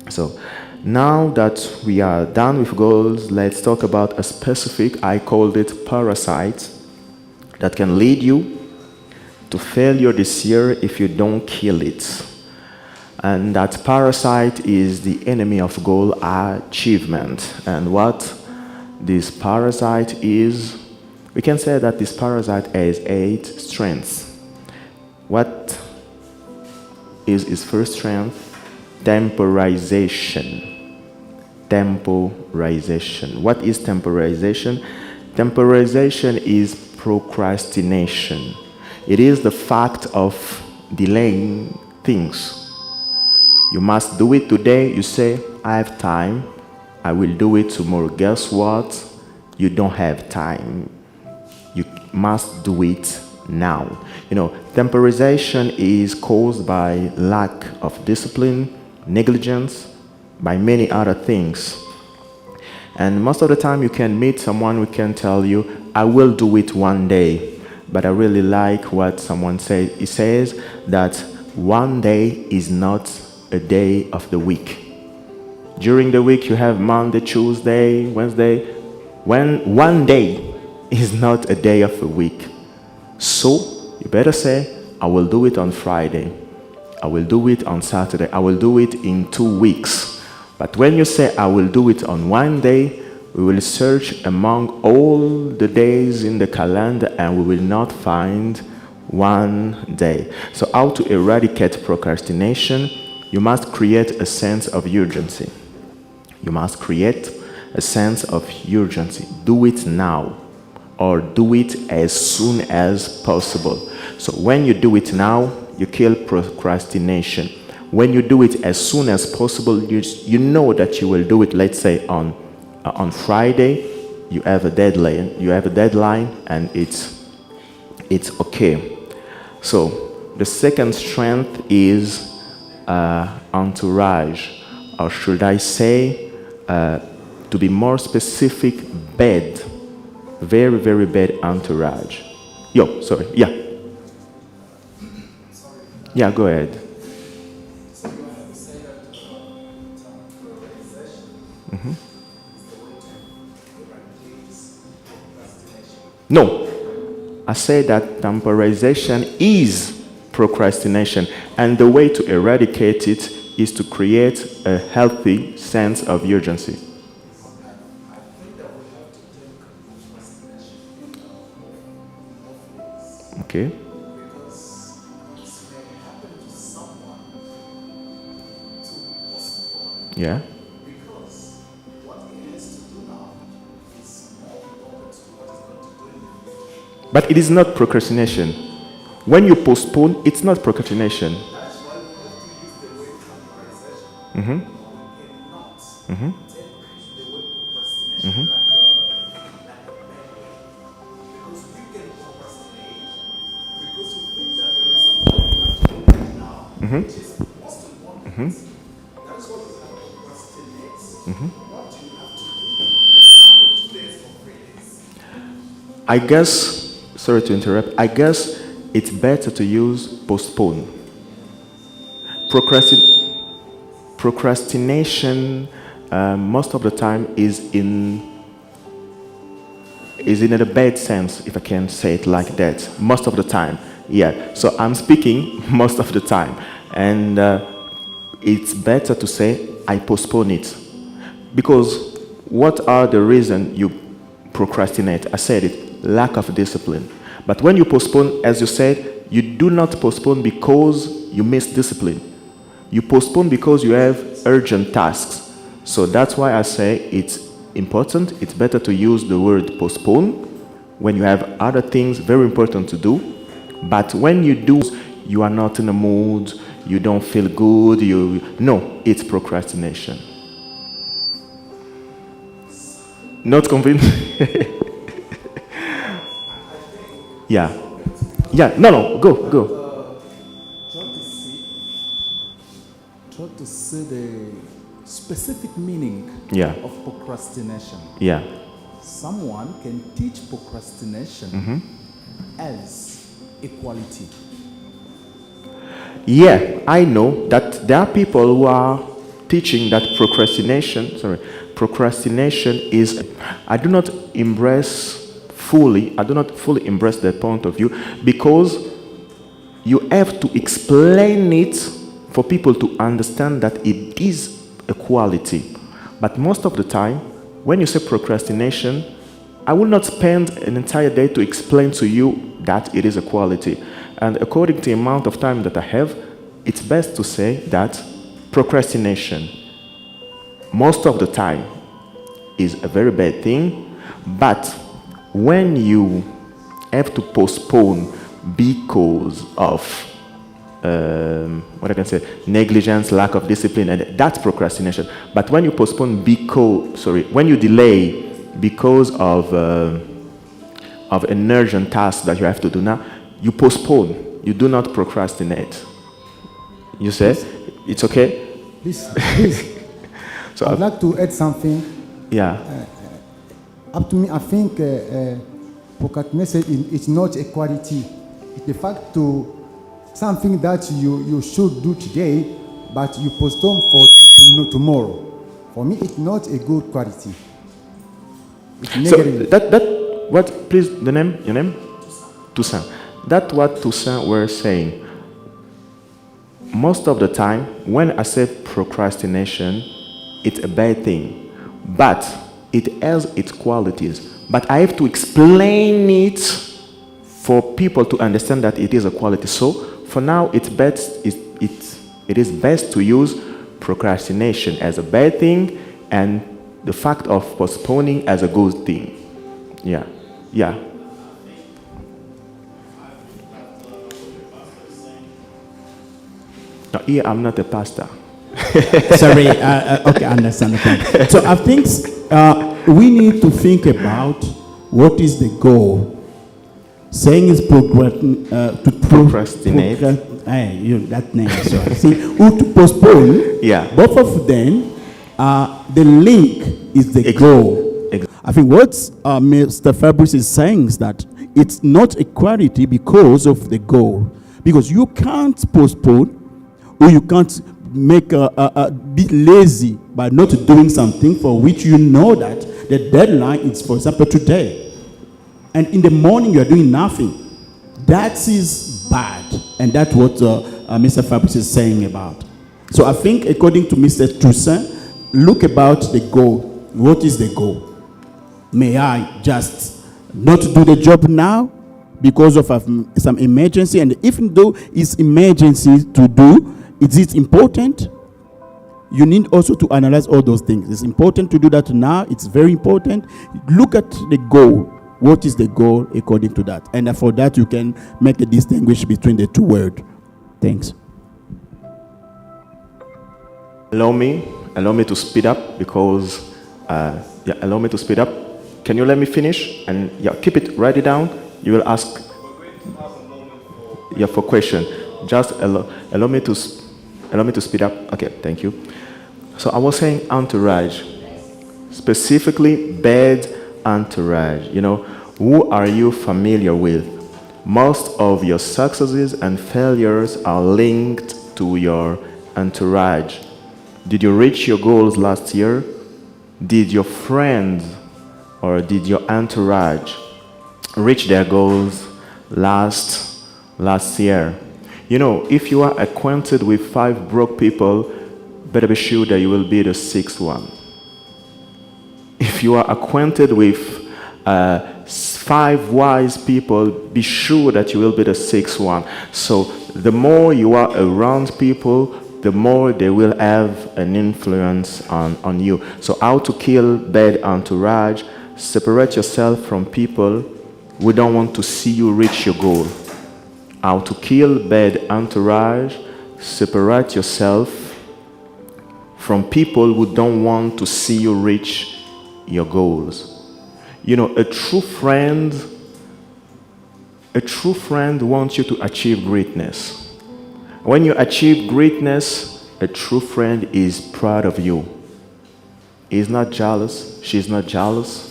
So now that we are done with goals, let's talk about a specific, I called it parasite, that can lead you to failure this year if you don't kill it. And that parasite is the enemy of goal achievement. And what this parasite is, we can say that this parasite has 8 strengths. What is its first strength? Temporization. Temporization. What is temporization? Temporization is procrastination. It is the fact of delaying things. You must do it today. You say, I have time. I will do it tomorrow. Guess what? You don't have time. You must do it now. You know, temporization is caused by lack of discipline, negligence, by many other things. And most of the time you can meet someone who can tell you, I will do it one day. But I really like what someone says. He says that one day is not a day of the week. During the week you have Monday, Tuesday, Wednesday. When one day is not a day of a week. So you better say, I will do it on Friday. I will do it on Saturday. I will do it in 2 weeks. But when you say, I will do it on one day, we will search among all the days in the calendar and we will not find one day. So how to eradicate procrastination? You must create a sense of urgency. You must create a sense of urgency. Do it now, or do it as soon as possible. So when you do it now, you kill procrastination. When you do it as soon as possible, you know that you will do it. Let's say on Friday, you have a deadline. You have a deadline, and it's okay. So the second strength is entourage, or should I say, to be more specific, bad, very, very bad entourage. Yeah, go ahead. Mm-hmm. No, I say that temporization is procrastination, and the way to eradicate it is to create a healthy sense of urgency. Okay. Yeah. But it is not procrastination. When you postpone, it's not procrastination. Mm-hmm. Mm-hmm. Mm-hmm. Mm-hmm. Mm-hmm. Mm-hmm. I guess, sorry to interrupt, I guess it's better to use postpone. Procrastination most of the time is in a bad sense, if I can say it like that. Most of the time, yeah. So I'm speaking most of the time, and it's better to say I postpone it, because what are the reasons you procrastinate? I said it, lack of discipline. But when you postpone, as you said, you do not postpone because you miss discipline. You postpone because you have urgent tasks. So that's why I say it's important, it's better to use the word postpone when you have other things very important to do, but when you do, you are not in the mood, you don't feel good, no, it's procrastination. Not convinced? Yeah. Yeah, no, go. Try to see the specific meaning of procrastination. Yeah. Someone can teach procrastination as equality. Yeah, I know that there are people who are teaching that procrastination is, I do not fully embrace that point of view, because you have to explain it for people to understand that it is a quality. But most of the time, when you say procrastination, I will not spend an entire day to explain to you that it is a quality. And according to the amount of time that I have, it's best to say that procrastination, most of the time, is a very bad thing. But when you have to postpone because of negligence, lack of discipline, and that's procrastination. But when you postpone when you delay because of an urgent task that you have to do now, you postpone. You do not procrastinate. You say, it's okay? Please. So I'd like to add something. Yeah. Up to me, I think procrastination is not a quality. It's the fact to something that you should do today, but you postpone for tomorrow. For me, it's not a good quality. It's negative. So what, please, your name? Toussaint. That's what Toussaint were saying. Most of the time, when I say procrastination, it's a bad thing, but it has its qualities. But I have to explain it for people to understand that it is a quality. So for now, it is best to use procrastination as a bad thing and the fact of postponing as a good thing. Yeah. No, here I'm not a pastor. Sorry, okay, I understand the point. So I think we need to think about what is the goal. Saying is to procrastinate. That name, sorry. See, or to postpone. Yeah. Both of them, the link is the goal. I think what Mr. Fabrice is saying is that it's not equality because of the goal. Because you can't postpone, or you can't make be lazy by not doing something for which you know that the deadline is, for example, today. And in the morning you are doing nothing. That is bad. And that's what Mr. Fabrice is saying about. So I think, according to Mr. Toussaint, look about the goal. What is the goal? May I just not do the job now because of some emergency? And even though it's emergency to do, is it important? You need also to analyze all those things. It's important to do that now. It's very important. Look at the goal. What is the goal according to that? And for that, you can make a distinguish between the two words. Thanks. Allow me to speed up because, allow me to speed up. Can you let me finish? And keep it, write it down. You will ask for question. Just allow me to speed up. Okay, thank you. So I was saying entourage, specifically bad entourage. Who are you familiar with? Most of your successes and failures are linked to your entourage. Did you reach your goals last year? Did your friends or did your entourage reach their goals last year? If you are acquainted with 5 broke people, better be sure that you will be the 6th one. If you are acquainted with 5 wise people, be sure that you will be the 6th one. So the more you are around people, the more they will have an influence on you. So how to kill bad entourage? Separate yourself from people we don't want to see you reach your goal. How to kill bad entourage, separate yourself from people who don't want to see you reach your goals. You know, a true friend wants you to achieve greatness. When you achieve greatness, a true friend is proud of you. He's not jealous, she's not jealous.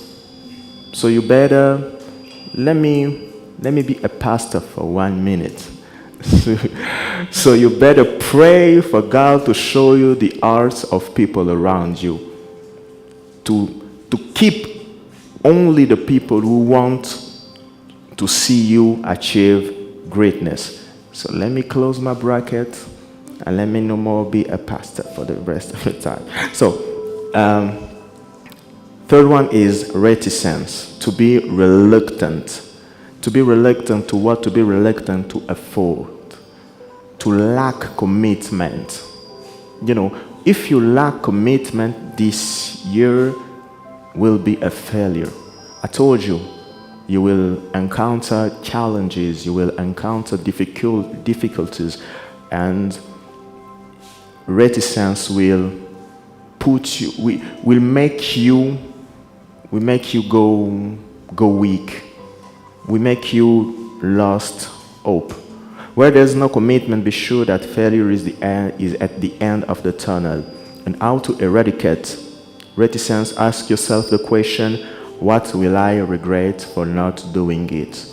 So you better, let me be a pastor for 1 minute. So you better pray for God to show you the hearts of people around you. To keep only the people who want to see you achieve greatness. So let me close my bracket and let me no more be a pastor for the rest of the time. So, third one is reticence, to be reluctant. To be reluctant to what? To be reluctant to afford. To lack commitment. You know, if you lack commitment, this year will be a failure. I told you, you will encounter challenges, you will encounter difficulties, and reticence will put you, will make you go weak. We make you lost hope. Where there's no commitment, be sure that failure is at the end of the tunnel. And how to eradicate reticence? Ask yourself the question, what will I regret for not doing it?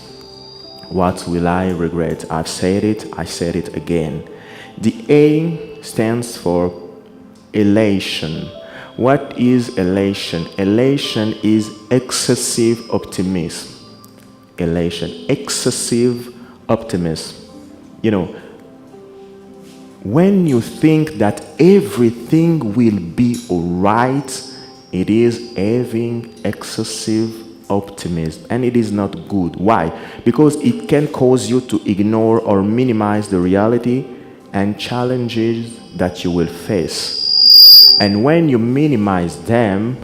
What will I regret? I've said it, I said it again. The A stands for elation. What is elation? Elation is excessive optimism. Elation, excessive optimism. You know, when you think that everything will be all right, it is having excessive optimism, and it is not good. Why? Because it can cause you to ignore or minimize the reality and challenges that you will face. And when you minimize them,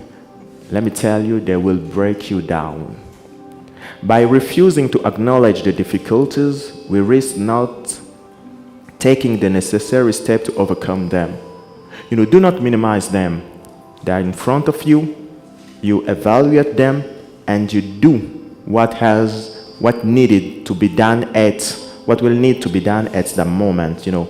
let me tell you, they will break you down. By refusing to acknowledge the difficulties, we risk not taking the necessary step to overcome them. You know, do not minimize them. They are in front of you. You evaluate them, and you do what needed to be done what will need to be done at the moment. You know,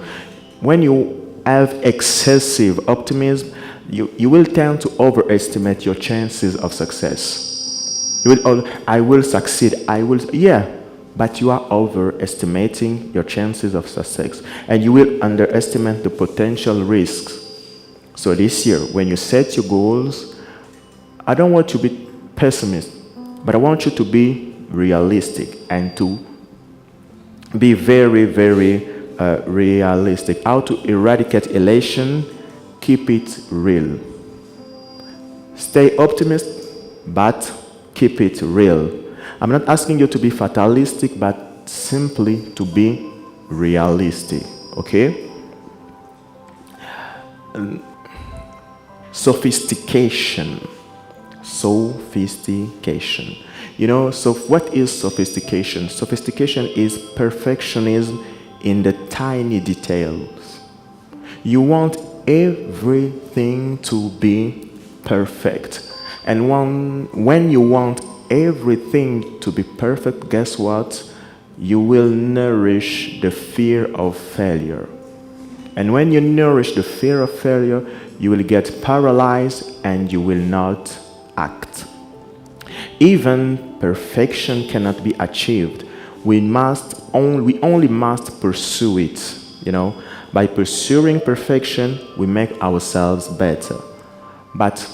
when you have excessive optimism, you will tend to overestimate your chances of success. I will succeed, but you are overestimating your chances of success, and you will underestimate the potential risks. So this year, when you set your goals, I don't want you to be pessimist, but I want you to be realistic and to be very, very realistic. How to eradicate elation? Keep it real. Stay optimistic, but keep it real. I'm not asking you to be fatalistic, but simply to be realistic, okay? Sophistication. You know, so what is sophistication? Sophistication is perfectionism in the tiny details. You want everything to be perfect. And when you want everything to be perfect, guess what? You will nourish the fear of failure. And when you nourish the fear of failure, you will get paralyzed and you will not act. Even perfection cannot be achieved. We only must pursue it. You know, by pursuing perfection, we make ourselves better. But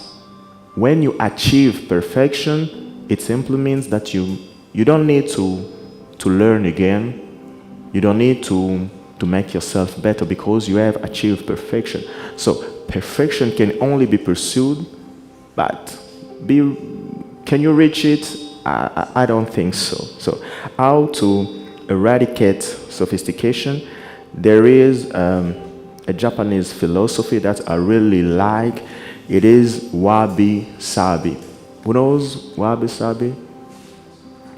when you achieve perfection, it simply means that you don't need to learn again. You don't need to make yourself better because you have achieved perfection. So perfection can only be pursued, but can you reach it? I don't think so. So how to eradicate sophistication? There is a Japanese philosophy that I really like. It is wabi-sabi. Who knows wabi-sabi?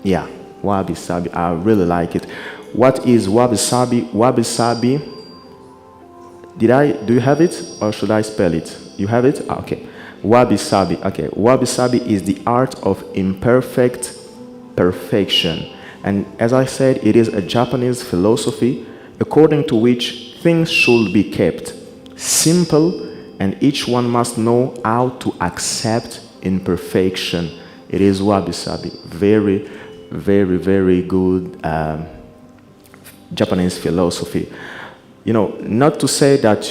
Yeah, Wabi-sabi. I really like it. What is wabi-sabi? Wabi-sabi. Do you have it, or should I spell it? You have it? Okay. Wabi-sabi. Okay. Wabi-sabi is the art of imperfect perfection. And as I said, it is a Japanese philosophy according to which things should be kept simple, and each one must know how to accept imperfection. It is wabi-sabi. Very, very, very good Japanese philosophy. You know, not to say that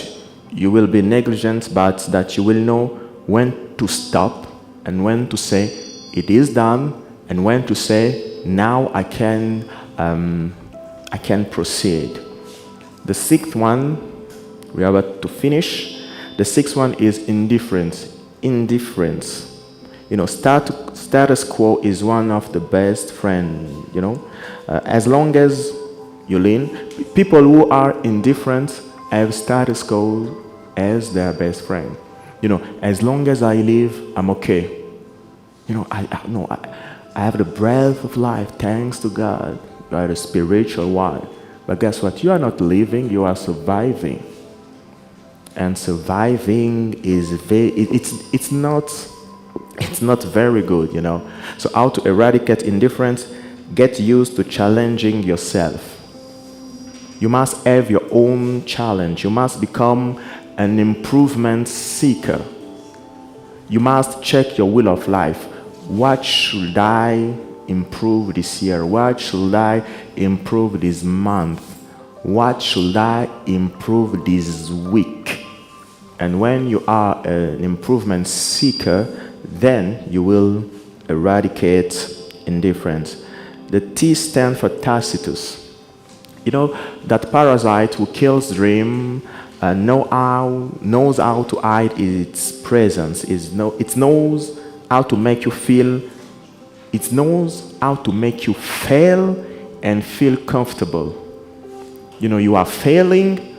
you will be negligent, but that you will know when to stop and when to say it is done, and when to say now I can proceed. The sixth one, we are about to finish. The sixth one is indifference. Indifference. You know, status quo is one of the best friends, you know. As long as you lean, people who are indifferent have status quo as their best friend. You know, as long as I live, I'm okay. You know, I have the breath of life, thanks to God. You are a spiritual one. But guess what? You are not living, you are surviving. And surviving is it's not very good, you know. So how to eradicate indifference? Get used to challenging yourself. You must have your own challenge. You must become an improvement seeker. You must check your will of life. What should I improve this year? What should I improve this month? What should I improve this week? And when you are an improvement seeker, then you will eradicate indifference. The T stands for Tacitus. You know, that parasite who kills dream knows how to hide its presence. It knows how to make you feel. It knows how to make you fail and feel comfortable. You know, you are failing,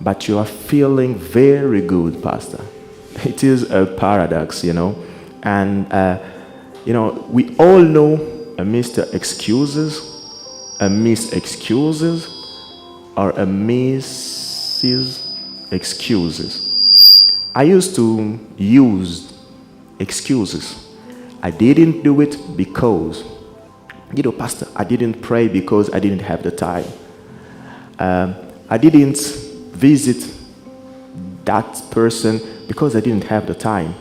but you are feeling very good, Pastor. It is a paradox, you know. And, you know, we all know a Mr. Excuses, a Miss Excuses, or a Mrs. Excuses. I used to use excuses. I didn't do it because, you know, Pastor, I didn't pray because I didn't have the time. I didn't visit that person because I didn't have the time.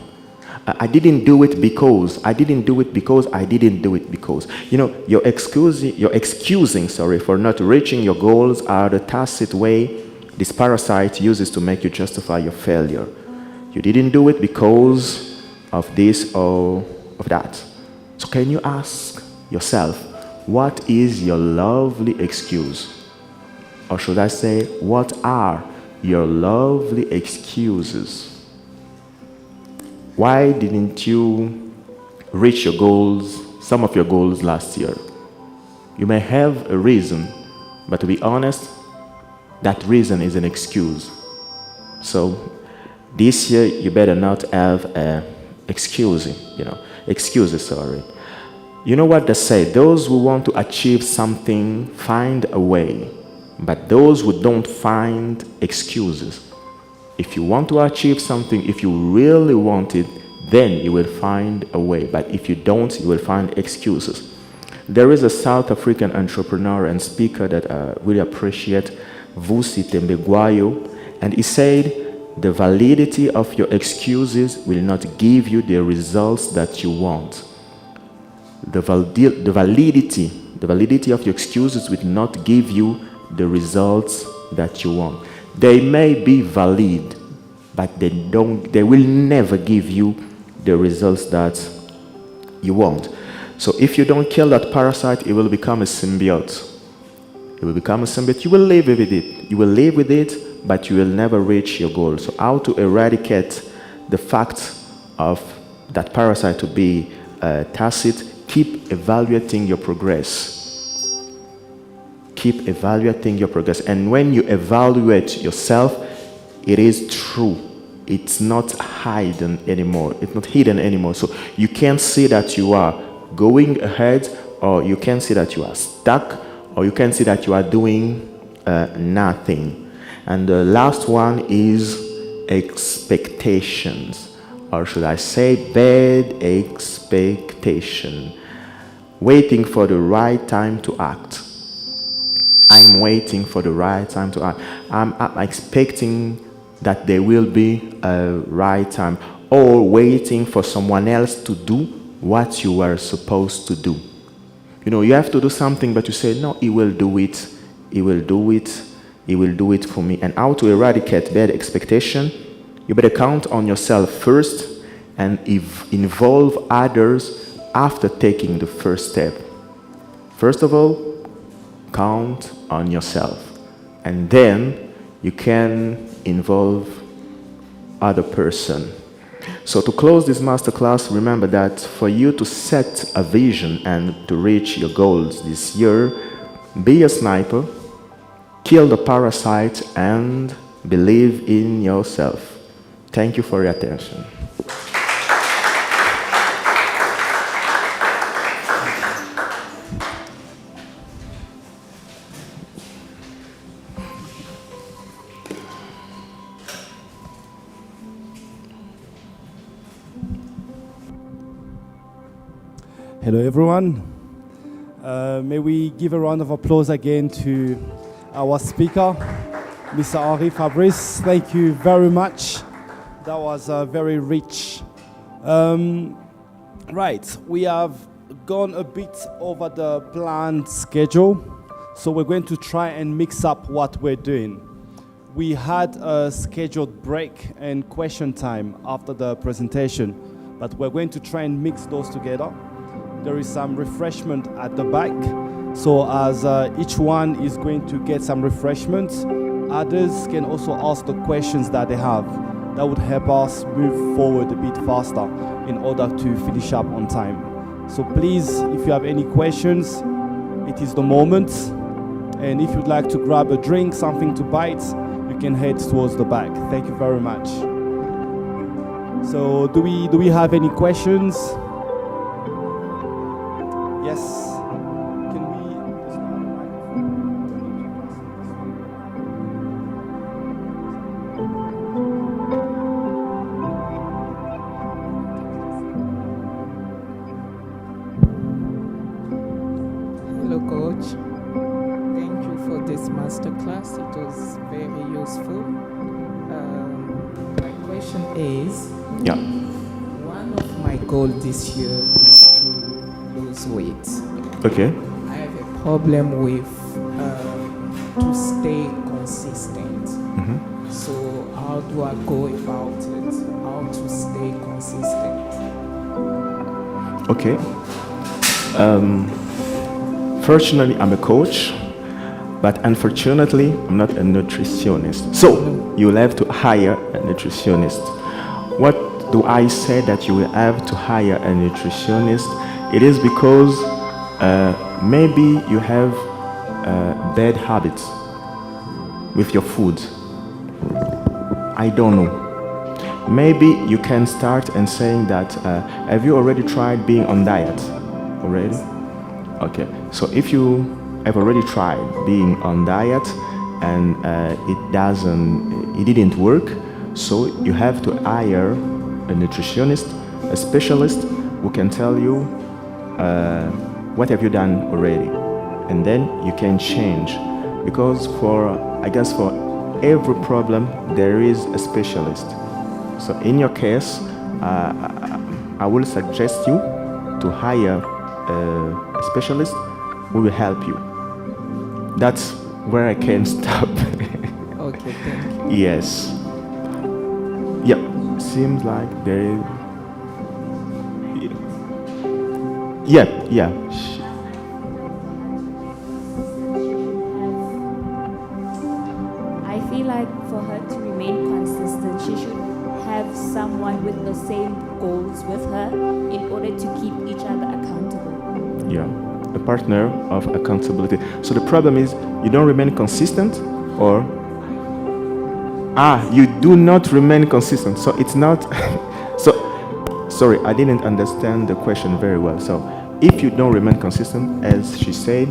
I didn't do it because. You know, you're excusing for not reaching your goals are the tacit way this parasite uses to make you justify your failure. You didn't do it because of this or of that. So can you ask yourself, what is your lovely excuse? Or should I say, what are your lovely excuses? Why didn't you reach your goals, some of your goals last year? You may have a reason, but to be honest, that reason is an excuse. So this year, you better not have excuses. You know what they say? Those who want to achieve something find a way, but those who don't find excuses. If you want to achieve something, if you really want it, then you will find a way. But if you don't, you will find excuses. There is a South African entrepreneur and speaker that I really appreciate, Vusi Tembegwayo, and he said, the validity of your excuses will not give you the results that you want. The validity of your excuses will not give you the results that you want. They may be valid, but they will never give you the results that you want. So if you don't kill that parasite, it will become a symbiote. It will become a symbiote. You will live with it. You will live with it, but you will never reach your goal. So how to eradicate the fact of that parasite to be tacit? Keep evaluating your progress. Keep evaluating your progress. And when you evaluate yourself, it is true. It's not hidden anymore. It's not hidden anymore. So you can see that you are going ahead or you can see that you are stuck, or you can see that you are doing nothing. And the last one is expectations, or should I say bad expectation. Waiting for the right time to act. I'm waiting for the right time to act. I'm expecting that there will be a right time, or waiting for someone else to do what you are supposed to do. You know, you have to do something, but you say, no, he will do it. He will do it. He will do it for me. And how to eradicate bad expectation? You better count on yourself first and involve others after taking the first step. First of all, count on yourself. And then you can involve other person. So to close this masterclass, remember that for you to set a vision and to reach your goals this year, be a sniper, kill the parasite, and believe in yourself. Thank you for your attention. Hello, everyone. May we give a round of applause again to our speaker, Mr. Henri-Fabrice. Thank you very much. That was very rich. Right, we have gone a bit over the planned schedule, so we're going to try and mix up what we're doing. We had a scheduled break and question time after the presentation, but we're going to try and mix those together. There is some refreshment at the back, so as each one is going to get some refreshments, others can also ask the questions that they have. That would help us move forward a bit faster in order to finish up on time. So please, if you have any questions, it is the moment. And if you'd like to grab a drink, something to bite, you can head towards the back. Thank you very much. So do we have any questions? Yes. Can we? Hello, Coach. Thank you for this masterclass. It was very useful. My question is, Yeah. one of my goals this year is to lose weight. Okay. I have a problem with to stay consistent. So how do I go about it? How to stay consistent? Okay. Fortunately, I'm a coach, but unfortunately, I'm not a nutritionist. So you'll have to hire a nutritionist. What do I say that you will have to hire a nutritionist? It is because maybe you have bad habits with your food. I don't know. Maybe you can start and saying that, have you already tried being on diet already? Okay, so if you have already tried being on diet and it didn't work, so you have to hire a nutritionist, a specialist who can tell you what have you done already, and then you can change. Because I guess for every problem there is a specialist. So in your case, I will suggest you to hire a specialist who will help you. That's where I can stop. Okay, thank you. Yes. Yeah, seems like there is. Yeah. I feel like for her to remain consistent, she should have someone with the same goals with her in order to keep each other accountable. Yeah, a partner of accountability. So the problem is you don't remain consistent, or you do not remain consistent. So it's not. So sorry, I didn't understand the question very well. So if you don't remain consistent, as she said,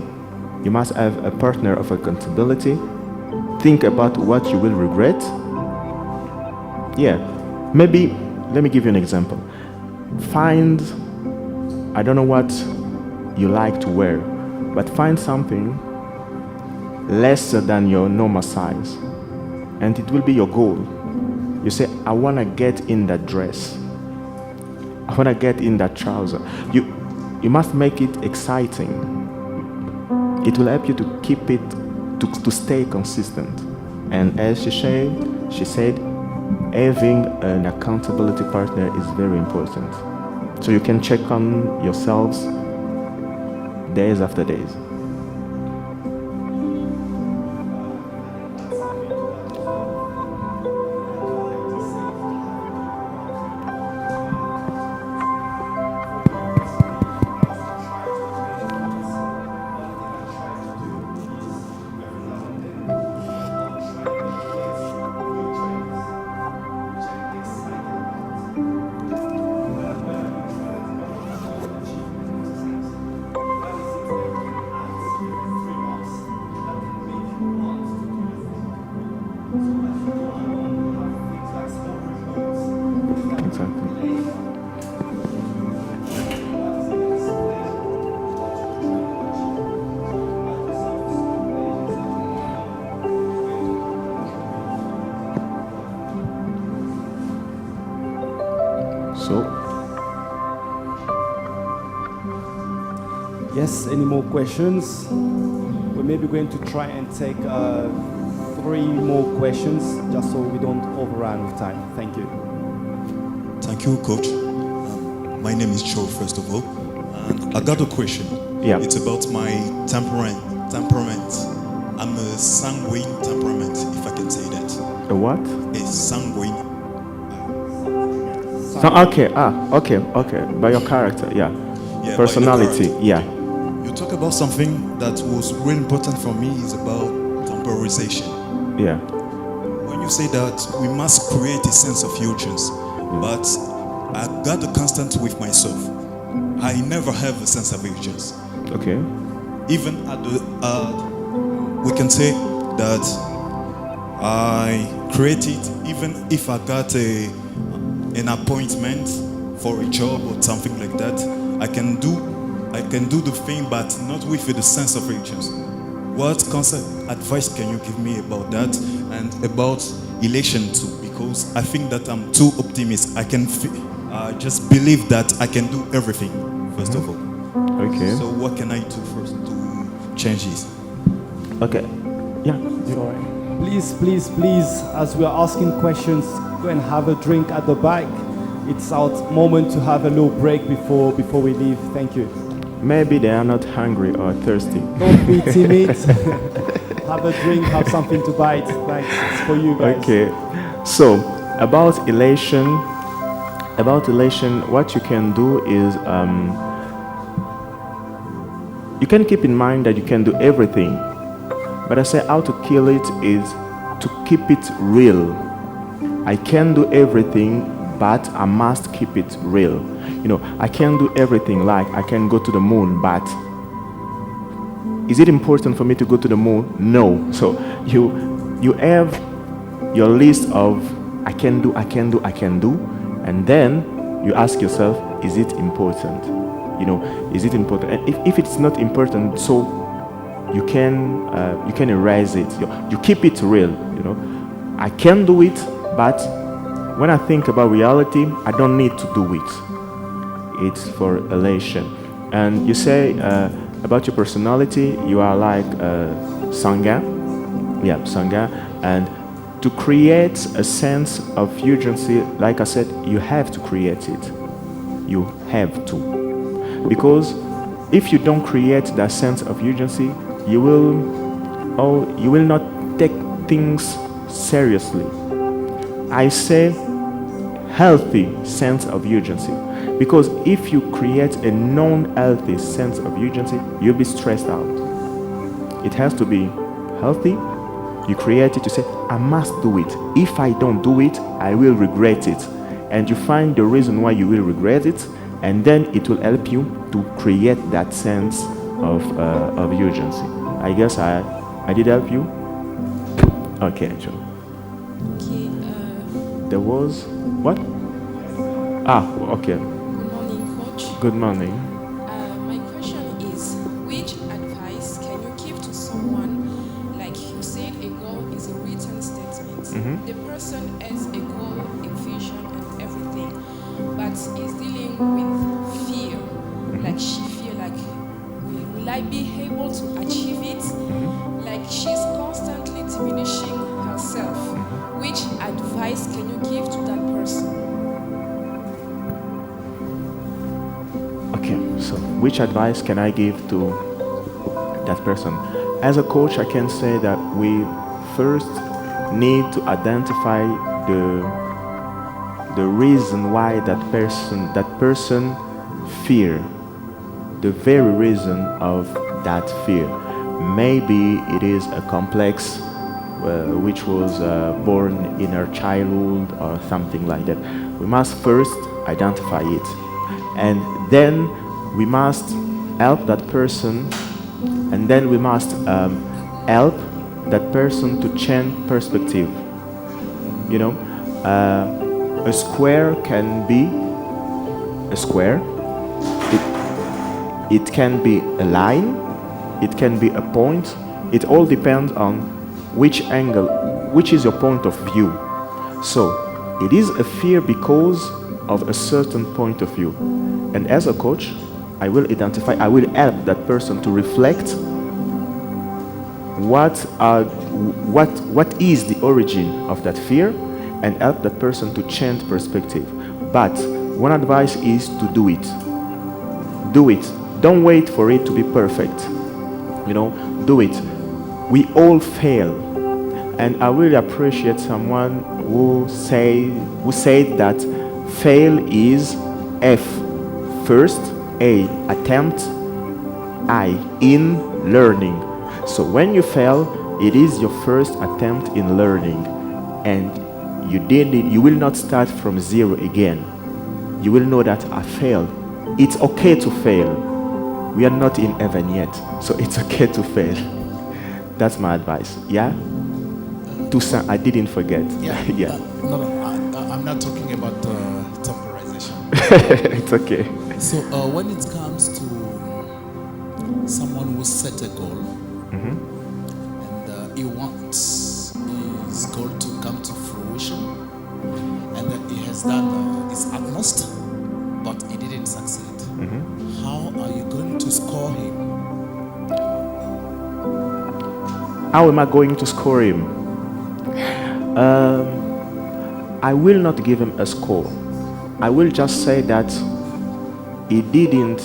you must have a partner of accountability. Think about what you will regret. Yeah, maybe, let me give you an example. Find, I don't know what you like to wear, but find something lesser than your normal size, and it will be your goal. You say, I want to get in that dress. I want to get in that trouser. You must make it exciting. It will help you to keep it, to stay consistent. And as she said, having an accountability partner is very important. So you can check on yourselves days after days. Yes, any more questions? We're maybe going to try and take 3 more questions, just so we don't overrun with time. Thank you. Thank you, Coach. My name is Joe, first of all. And I got a question. Yeah. It's about my temperament. I'm a sanguine temperament, if I can say that. A what? A sanguine. Okay. By your character, yeah. Personality, yeah. You talk about something that was really important for me is about temporization. Yeah. When you say that we must create a sense of urgency, but I got a constant with myself. I never have a sense of urgency. Okay. Even at the, we can say that I create it even if I got an appointment for a job or something like that. I can do the thing, but not with the sense of urgency. What concept advice can you give me about that and about elation too? Because I think that I'm too optimistic. I can just believe that I can do everything, first of all. Okay. So what can I do first to change this? Okay. Yeah. Sorry. Please, as we are asking questions, go and have a drink at the back. It's our moment to have a little break before we leave. Thank you. Maybe they are not hungry or thirsty. Don't be timid. Have a drink, have something to bite. Thanks. It's for you guys. Okay. So, about elation, what you can do is you can keep in mind that you can do everything. But I say how to kill it is to keep it real. I can do everything, but I must keep it real. You know, I can do everything, like I can go to the moon, but is it important for me to go to the moon? No. So you have your list of I can do, and then you ask yourself, is it important? You know, is it important? And if it's not important, so you can erase it. You keep it real. You know, I can do it, but when I think about reality, I don't need to do it. It's for elation. And you say about your personality, you are like Sangha. Yeah, Sangha. And to create a sense of urgency, like I said, you have to create it. You have to. Because if you don't create that sense of urgency, you will not take things seriously. I say healthy sense of urgency, because if you create a non-healthy sense of urgency, you'll be stressed out. It has to be healthy. You create it, you say, I must do it. If I don't do it, I will regret it. And you find the reason why you will regret it, and then it will help you to create that sense of urgency. I guess I did help you? Okay, Joe. Okay. There was what? Okay. Good morning, Coach. Good morning. My question is, which advice can you give to someone, like you said, a goal is a written statement. The person has a goal, a vision, and everything, but is dealing with fear. Like she feel like, will I be able to achieve it? Like she's constantly diminishing herself. Which advice can you give to that person? Okay, so which advice can I give to that person? As a coach, I can say that we first need to identify the reason why that person fear, the very reason of that fear. Maybe it is a complex which was born in her childhood or something like that. We must first identify it, and then we must help that person, and then we must help that person to change perspective. You know, a square can be a square. It can be a line. It can be a point. It all depends on which angle, which is your point of view. So it is a fear because of a certain point of view. And as a coach, I will help that person to reflect what is the origin of that fear, and help that person to change perspective. But one advice is to do it. Do it. Don't wait for it to be perfect. You know, do it. We all fail. And I really appreciate someone who said that fail is F. First, A, attempt, I, in learning. So when you fail, it is your first attempt in learning. And you will not start from zero again. You will know that I failed. It's okay to fail. We are not in heaven yet, so it's okay to fail. That's my advice. Yeah? Toussaint, I didn't forget. Yeah. No, I'm not talking about temporization. It's okay. So when it comes to someone who set a goal, and he wants his goal to come to fruition, and he has done his utmost, but he didn't succeed. How are you going to score him? How am I going to score him? I will not give him a score. I will just say that he didn't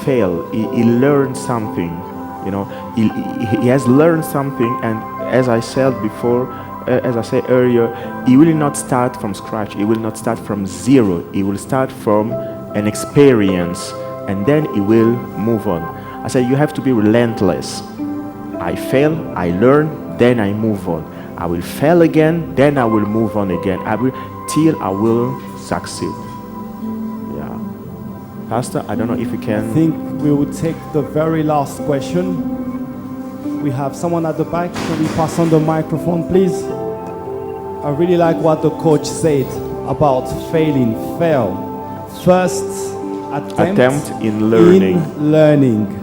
fail. He learned something. You know, he has learned something, and as I said before, as I said earlier, he will not start from scratch. He will not start from zero. He will start from an experience, and then he will move on. I said you have to be relentless. I fail, I learn, then I move on. I will fail again, then I will move on again. Till I will succeed. Yeah. Pastor, I don't know if you can. I think we will take the very last question. We have someone at the back. Can we pass on the microphone, please? I really like what the coach said about failing. Fail. First attempt in learning.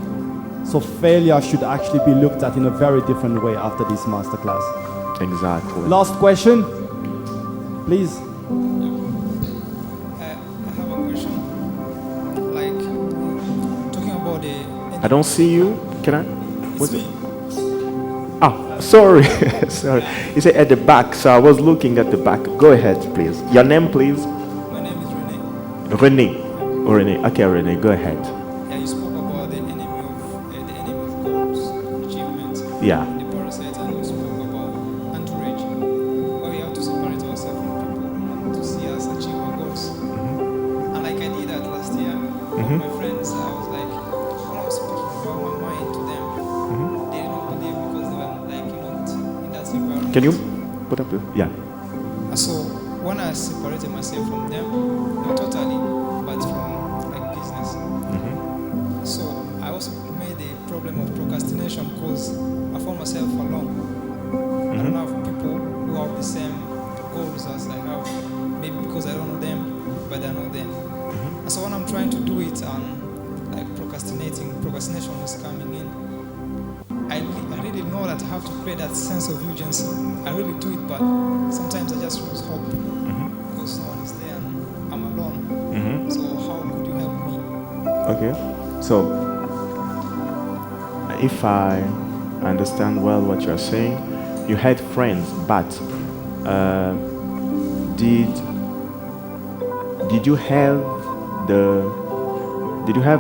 So failure should actually be looked at in a very different way after this masterclass. Exactly. Last question, please. I have a question. Like talking about the. I don't see you. Can I? It's me. Sorry. Sorry. You said at the back, so I was looking at the back. Go ahead, please. Your name, please. My name is Rene. Rene. Oh, Rene. Okay, Rene. Go ahead. Yeah, you spoke about the enemy of goals, achievements. Yeah. The parasite, and you spoke about entourage. Where we have to separate ourselves from people to see us achieve our goals. And like I did that last year with my friends, I was like, when I was speaking about my mind to them, they did not believe because they were like not in that environment. Can you put up? Yeah. So when I separated myself from them, not totally, but problem of procrastination because I found myself alone. I don't have people who have the same goals as I have. Maybe because I don't know them, but I know them. And so when I'm trying to do it and like procrastination is coming in, I really know that I have to create that sense of urgency. I really do it, but sometimes I just lose hope because no one is there and I'm alone. So how could you help me? Okay. So, if I understand well what you are saying, you had friends, but did you have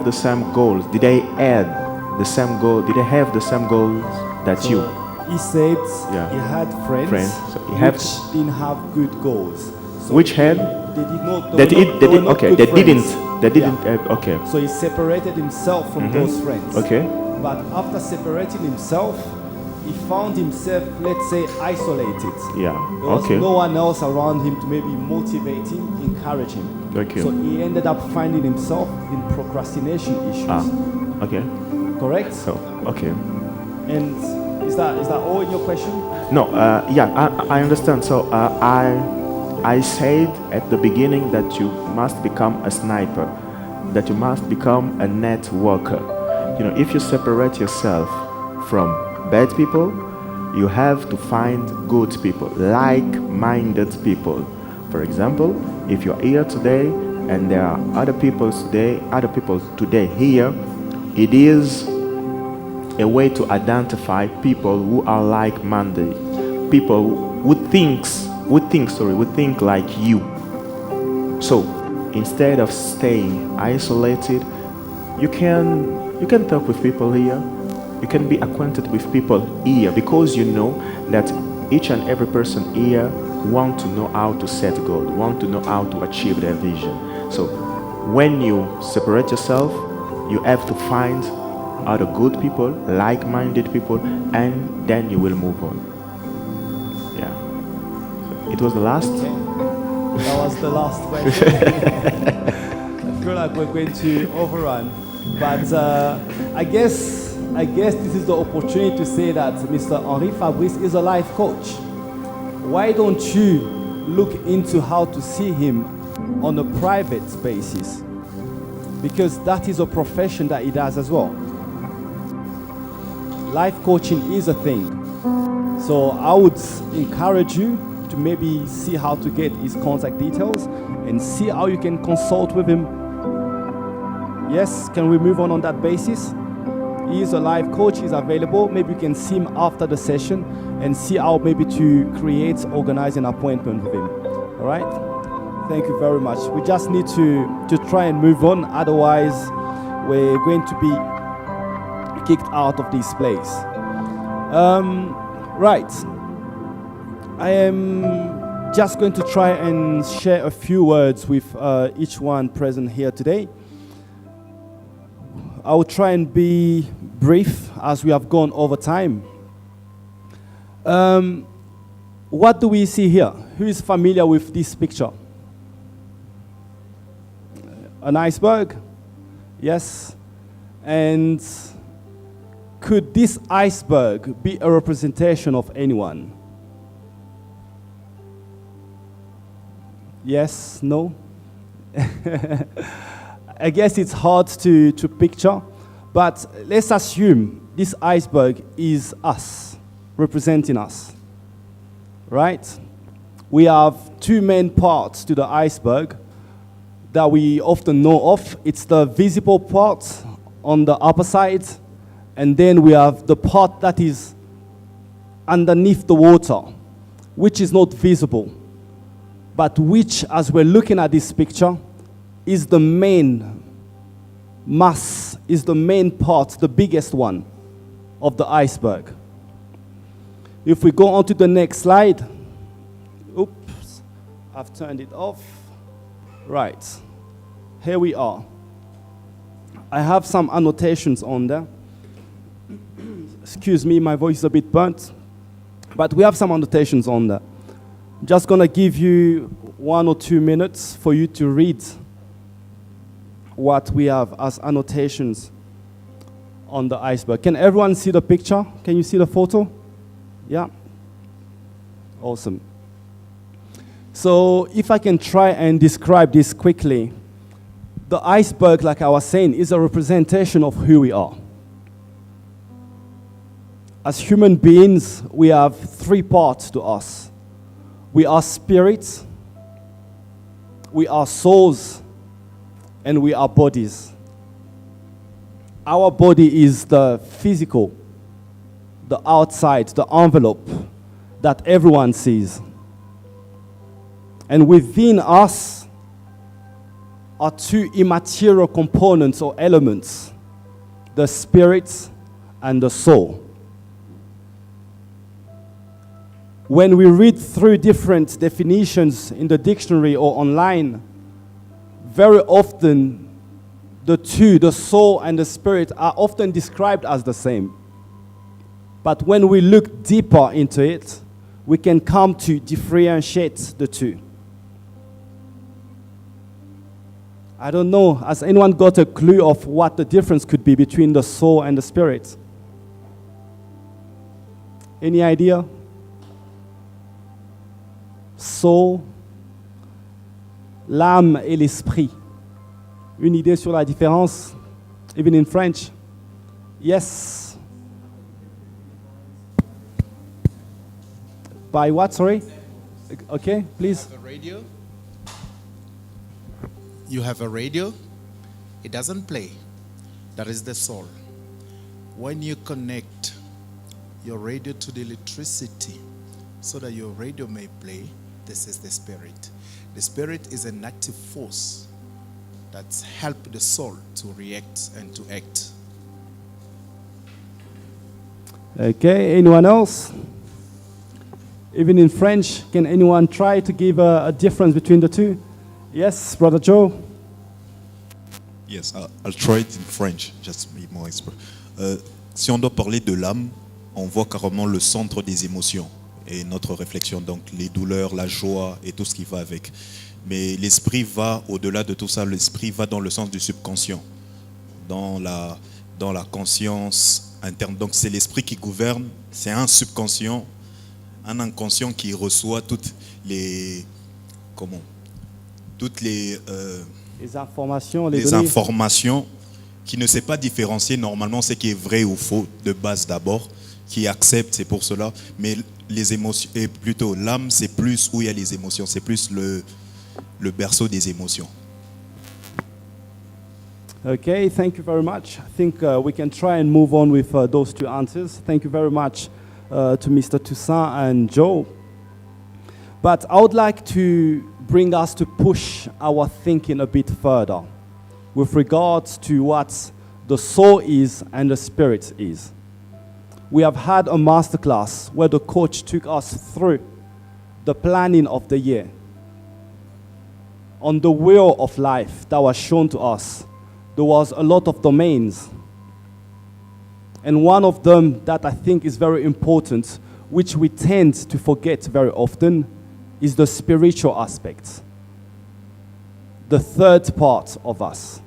the same goals? Did they add the same goal? Did they have the same goals that you? He said Yeah. he had friends, So he which had- didn't have good goals. So Which had? They did not. They did. Okay. They didn't. They didn't. Yeah. Okay. So he separated himself from those friends. Okay. But after separating himself, he found himself, let's say, isolated. Yeah. There was Okay. no one else around him to maybe motivate him, encourage him. Okay. So he ended up finding himself in procrastination issues. Okay. Correct? So okay. And is that all in your question? No. Yeah. I understand. So I said at the beginning that you must become a sniper, that you must become a networker. You know, if you separate yourself from bad people, you have to find good people, like-minded people. For example, if you're here today and there are other people today here, it is a way to identify people who are like-minded, people who think like you. So instead of staying isolated, you can talk with people here. You can be acquainted with people here because you know that each and every person here want to know how to set goals, want to know how to achieve their vision. So when you separate yourself, you have to find other good people, like-minded people, and then you will move on. Yeah. So it was the last. That was the last question. I feel like we're going to overrun, but I guess this is the opportunity to say that Mr. Henri-Fabrice is a life coach. Why don't you look into how to see him on a private basis? Because that is a profession that he does as well. Life coaching is a thing. So I would encourage you to maybe see how to get his contact details and see how you can consult with him. Yes, can we move on that basis? He is a life coach, he's available. Maybe you can see him after the session and see how maybe to organize an appointment with him. All right? Thank you very much. We just need to try and move on, otherwise we're going to be kicked out of this place. Right. I am just going to try and share a few words with each one present here today. I will try and be brief as we have gone over time. What do we see here? Who is familiar with this picture? An iceberg? Yes. And could this iceberg be a representation of anyone? Yes, no? I guess it's hard to picture, but let's assume this iceberg is us, representing us, right? We have two main parts to the iceberg that we often know of. It's the visible part on the upper side, and then we have the part that is underneath the water, which is not visible, but which, as we're looking at this picture, is the main mass, is the main part, the biggest one of the iceberg. If we go on to the next slide, oops, I've turned it off. Right, here we are. I have some annotations on there. Excuse me, my voice is a bit burnt, but we have some annotations on there. I'm just gonna give you 1 or 2 minutes for you to read what we have as annotations on the iceberg. Can everyone see the picture? Can you see the photo? Yeah. Awesome. So if I can try and describe this quickly, the iceberg, like I was saying, is a representation of who we are. As human beings, we have three parts to us. We are spirits, we are souls, and we are bodies. Our body is the physical, the outside, the envelope that everyone sees. And within us are two immaterial components or elements, the spirit and the soul. When we read through different definitions in the dictionary or online, very often the two, the soul and the spirit, are often described as the same. But when we look deeper into it, we can come to differentiate the two. I don't know, has anyone got a clue of what the difference could be between the soul and the spirit? Any idea? Soul, l'âme et l'esprit. Une idée sur la différence? Even in French? Yes. By what, sorry? Okay, please. You have a radio. You have a radio. It doesn't play. That is the soul. When you connect your radio to the electricity so that your radio may play, this is the spirit. The spirit is an active force that's helped the soul to react and to act. Okay, anyone else? Even in French, can anyone try to give a difference between the two? Yes, Brother Joe? Yes, I'll try it in French, just to be more expert. Si on doit parler de l'âme, on voit carrément le centre des émotions et notre réflexion, donc les douleurs, la joie et tout ce qui va avec. Mais l'esprit va au-delà de tout ça, l'esprit va dans le sens du subconscient, dans la conscience interne. Donc c'est l'esprit qui gouverne, c'est un subconscient, un inconscient qui reçoit toutes les informations, les informations, qui ne sait pas différencier normalement ce qui est vrai ou faux de base d'abord, qui accepte, c'est pour cela. Mais les émotions, et plutôt l'âme, c'est plus où il y a les émotions, c'est plus le berceau des émotions. Okay, thank you very much. I think we can try and move on with those two answers. Thank you very much to Mr. Toussaint and Joe. But I would like to bring us to push our thinking a bit further with regards to what the soul is and the spirit is. We have had a masterclass where the coach took us through the planning of the year, on the wheel of life that was shown to us. There was a lot of domains. And one of them that I think is very important, which we tend to forget very often, is the spiritual aspect. The third part of us.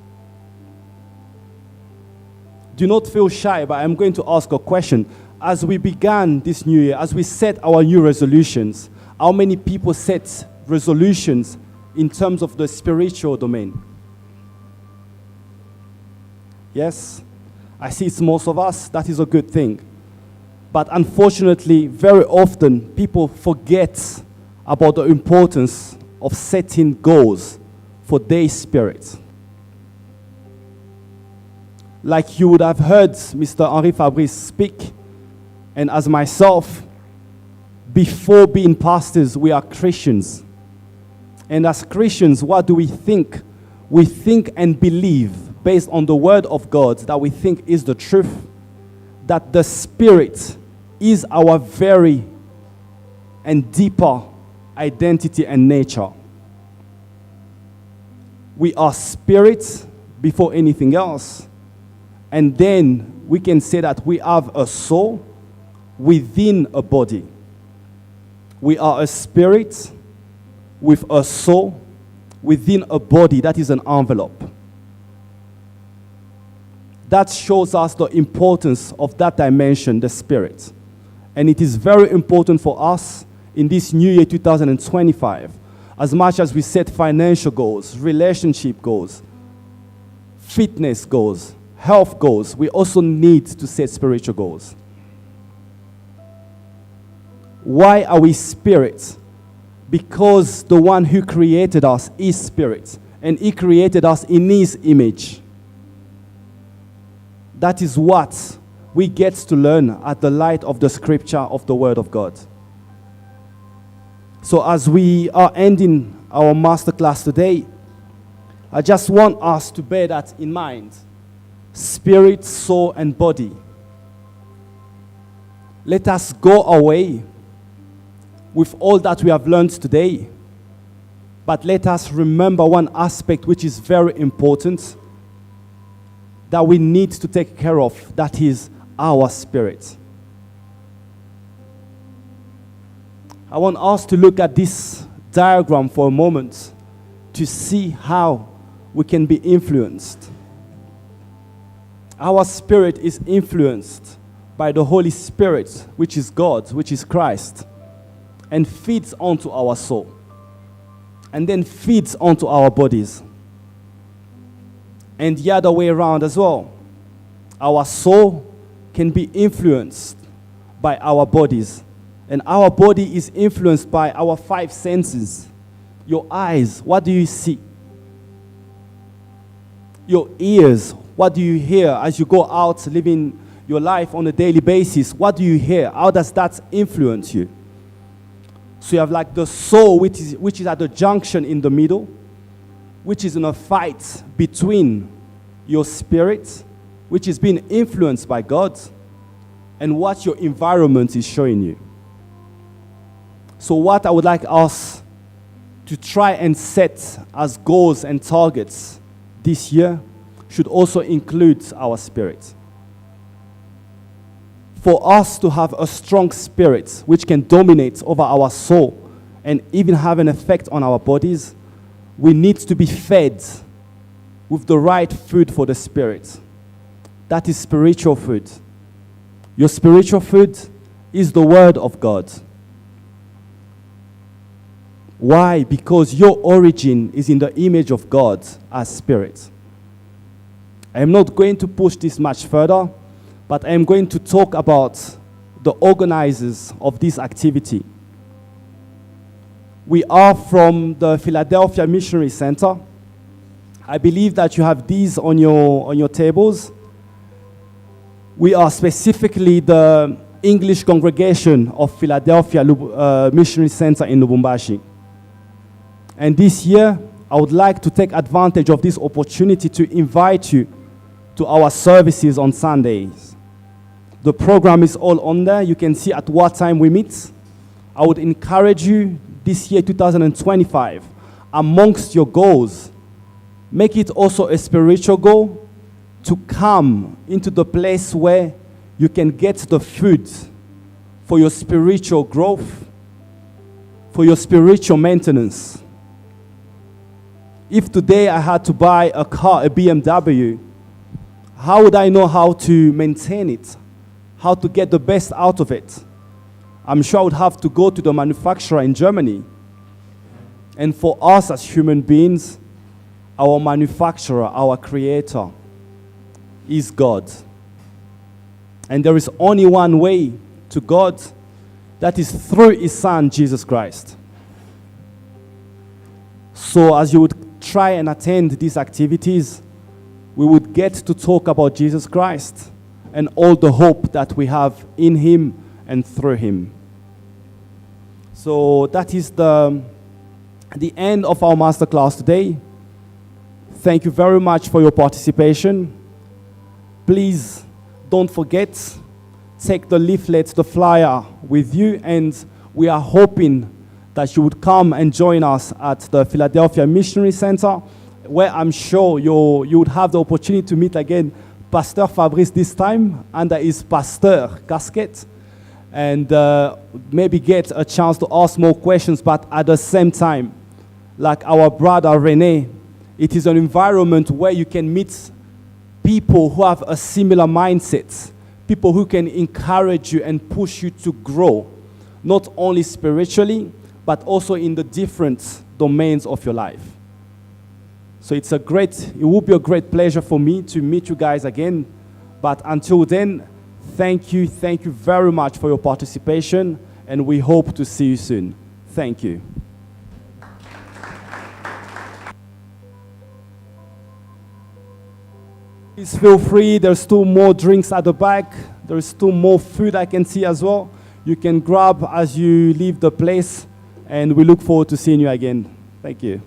Do not feel shy, but I'm going to ask a question. As we began this new year, as we set our new resolutions, how many people set resolutions in terms of the spiritual domain? Yes? I see it's most of us. That is a good thing. But unfortunately, very often, people forget about the importance of setting goals for their spirit. Like you would have heard Mr. Henri-Fabrice speak, and as myself, before being pastors, we are Christians. And as Christians, what do we think? We think and believe, based on the word of God, that we think is the truth, that the spirit is our very and deeper identity and nature. We are spirit before anything else. And then we can say that we have a soul within a body. We are a spirit with a soul within a body that is an envelope. that shows us the importance of that dimension, the spirit. And it is very important for us in this new year 2025, as much as we set financial goals, relationship goals, fitness goals, health goals, we also need to set spiritual goals. Why are we spirit? Because the one who created us is spirit, and he created us in his image. That is what we get to learn at the light of the scripture of the Word of God. So as we are ending our masterclass today, I just want us to bear that in mind. Spirit, soul, and body. Let us go away with all that we have learned today. But let us remember one aspect which is very important that we need to take care of. That is our spirit. I want us to look at this diagram for a moment to see how we can be influenced. Our spirit is influenced by the Holy Spirit, which is God, which is Christ, and feeds onto our soul, and then feeds onto our bodies. And the other way around as well. Our soul can be influenced by our bodies, and our body is influenced by our 5 senses. Your eyes, what do you see? Your ears, what do you hear as you go out living your life on a daily basis? What do you hear? How does that influence you? So you have like the soul, which is at the junction in the middle, which is in a fight between your spirit, which is being influenced by God, and what your environment is showing you. So what I would like us to try and set as goals and targets this year should also include our spirit. For us to have a strong spirit which can dominate over our soul and even have an effect on our bodies, we need to be fed with the right food for the spirit. That is spiritual food. Your spiritual food is the Word of God. Why? Because your origin is in the image of God as spirit. I am not going to push this much further, but I am going to talk about the organizers of this activity. We are from the Philadelphia Missionary Center. I believe that you have these on your tables. We are specifically the English congregation of Philadelphia Missionary Center in Lubumbashi. And this year, I would like to take advantage of this opportunity to invite you to our services on Sundays. The program is all on there. You can see at what time we meet. I would encourage you this year, 2025, amongst your goals, make it also a spiritual goal to come into the place where you can get the food for your spiritual growth, for your spiritual maintenance. If today I had to buy a car, a BMW, how would I know how to maintain it? How to get the best out of it? I'm sure I would have to go to the manufacturer in Germany. And for us as human beings, our manufacturer, our creator, is God. And there is only one way to God, that is through His Son, Jesus Christ. So as you would try and attend these activities, we would get to talk about Jesus Christ and all the hope that we have in Him and through Him. So that is the end of our masterclass today. Thank you very much for your participation. Please don't forget, take the leaflet, the flyer with you, and we are hoping that you would come and join us at the Philadelphia Missionary Center, where I'm sure you would have the opportunity to meet again Pastor Fabrice this time under his pastor casket, and maybe get a chance to ask more questions. But at the same time, like our brother Rene, it is an environment where you can meet people who have a similar mindset, people who can encourage you and push you to grow, not only spiritually, but also in the different domains of your life. So it will be a great pleasure for me to meet you guys again. But until then, thank you very much for your participation, and we hope to see you soon. Thank you. Please feel free, there's still more drinks at the back. There's still more food I can see as well. You can grab as you leave the place, and we look forward to seeing you again. Thank you.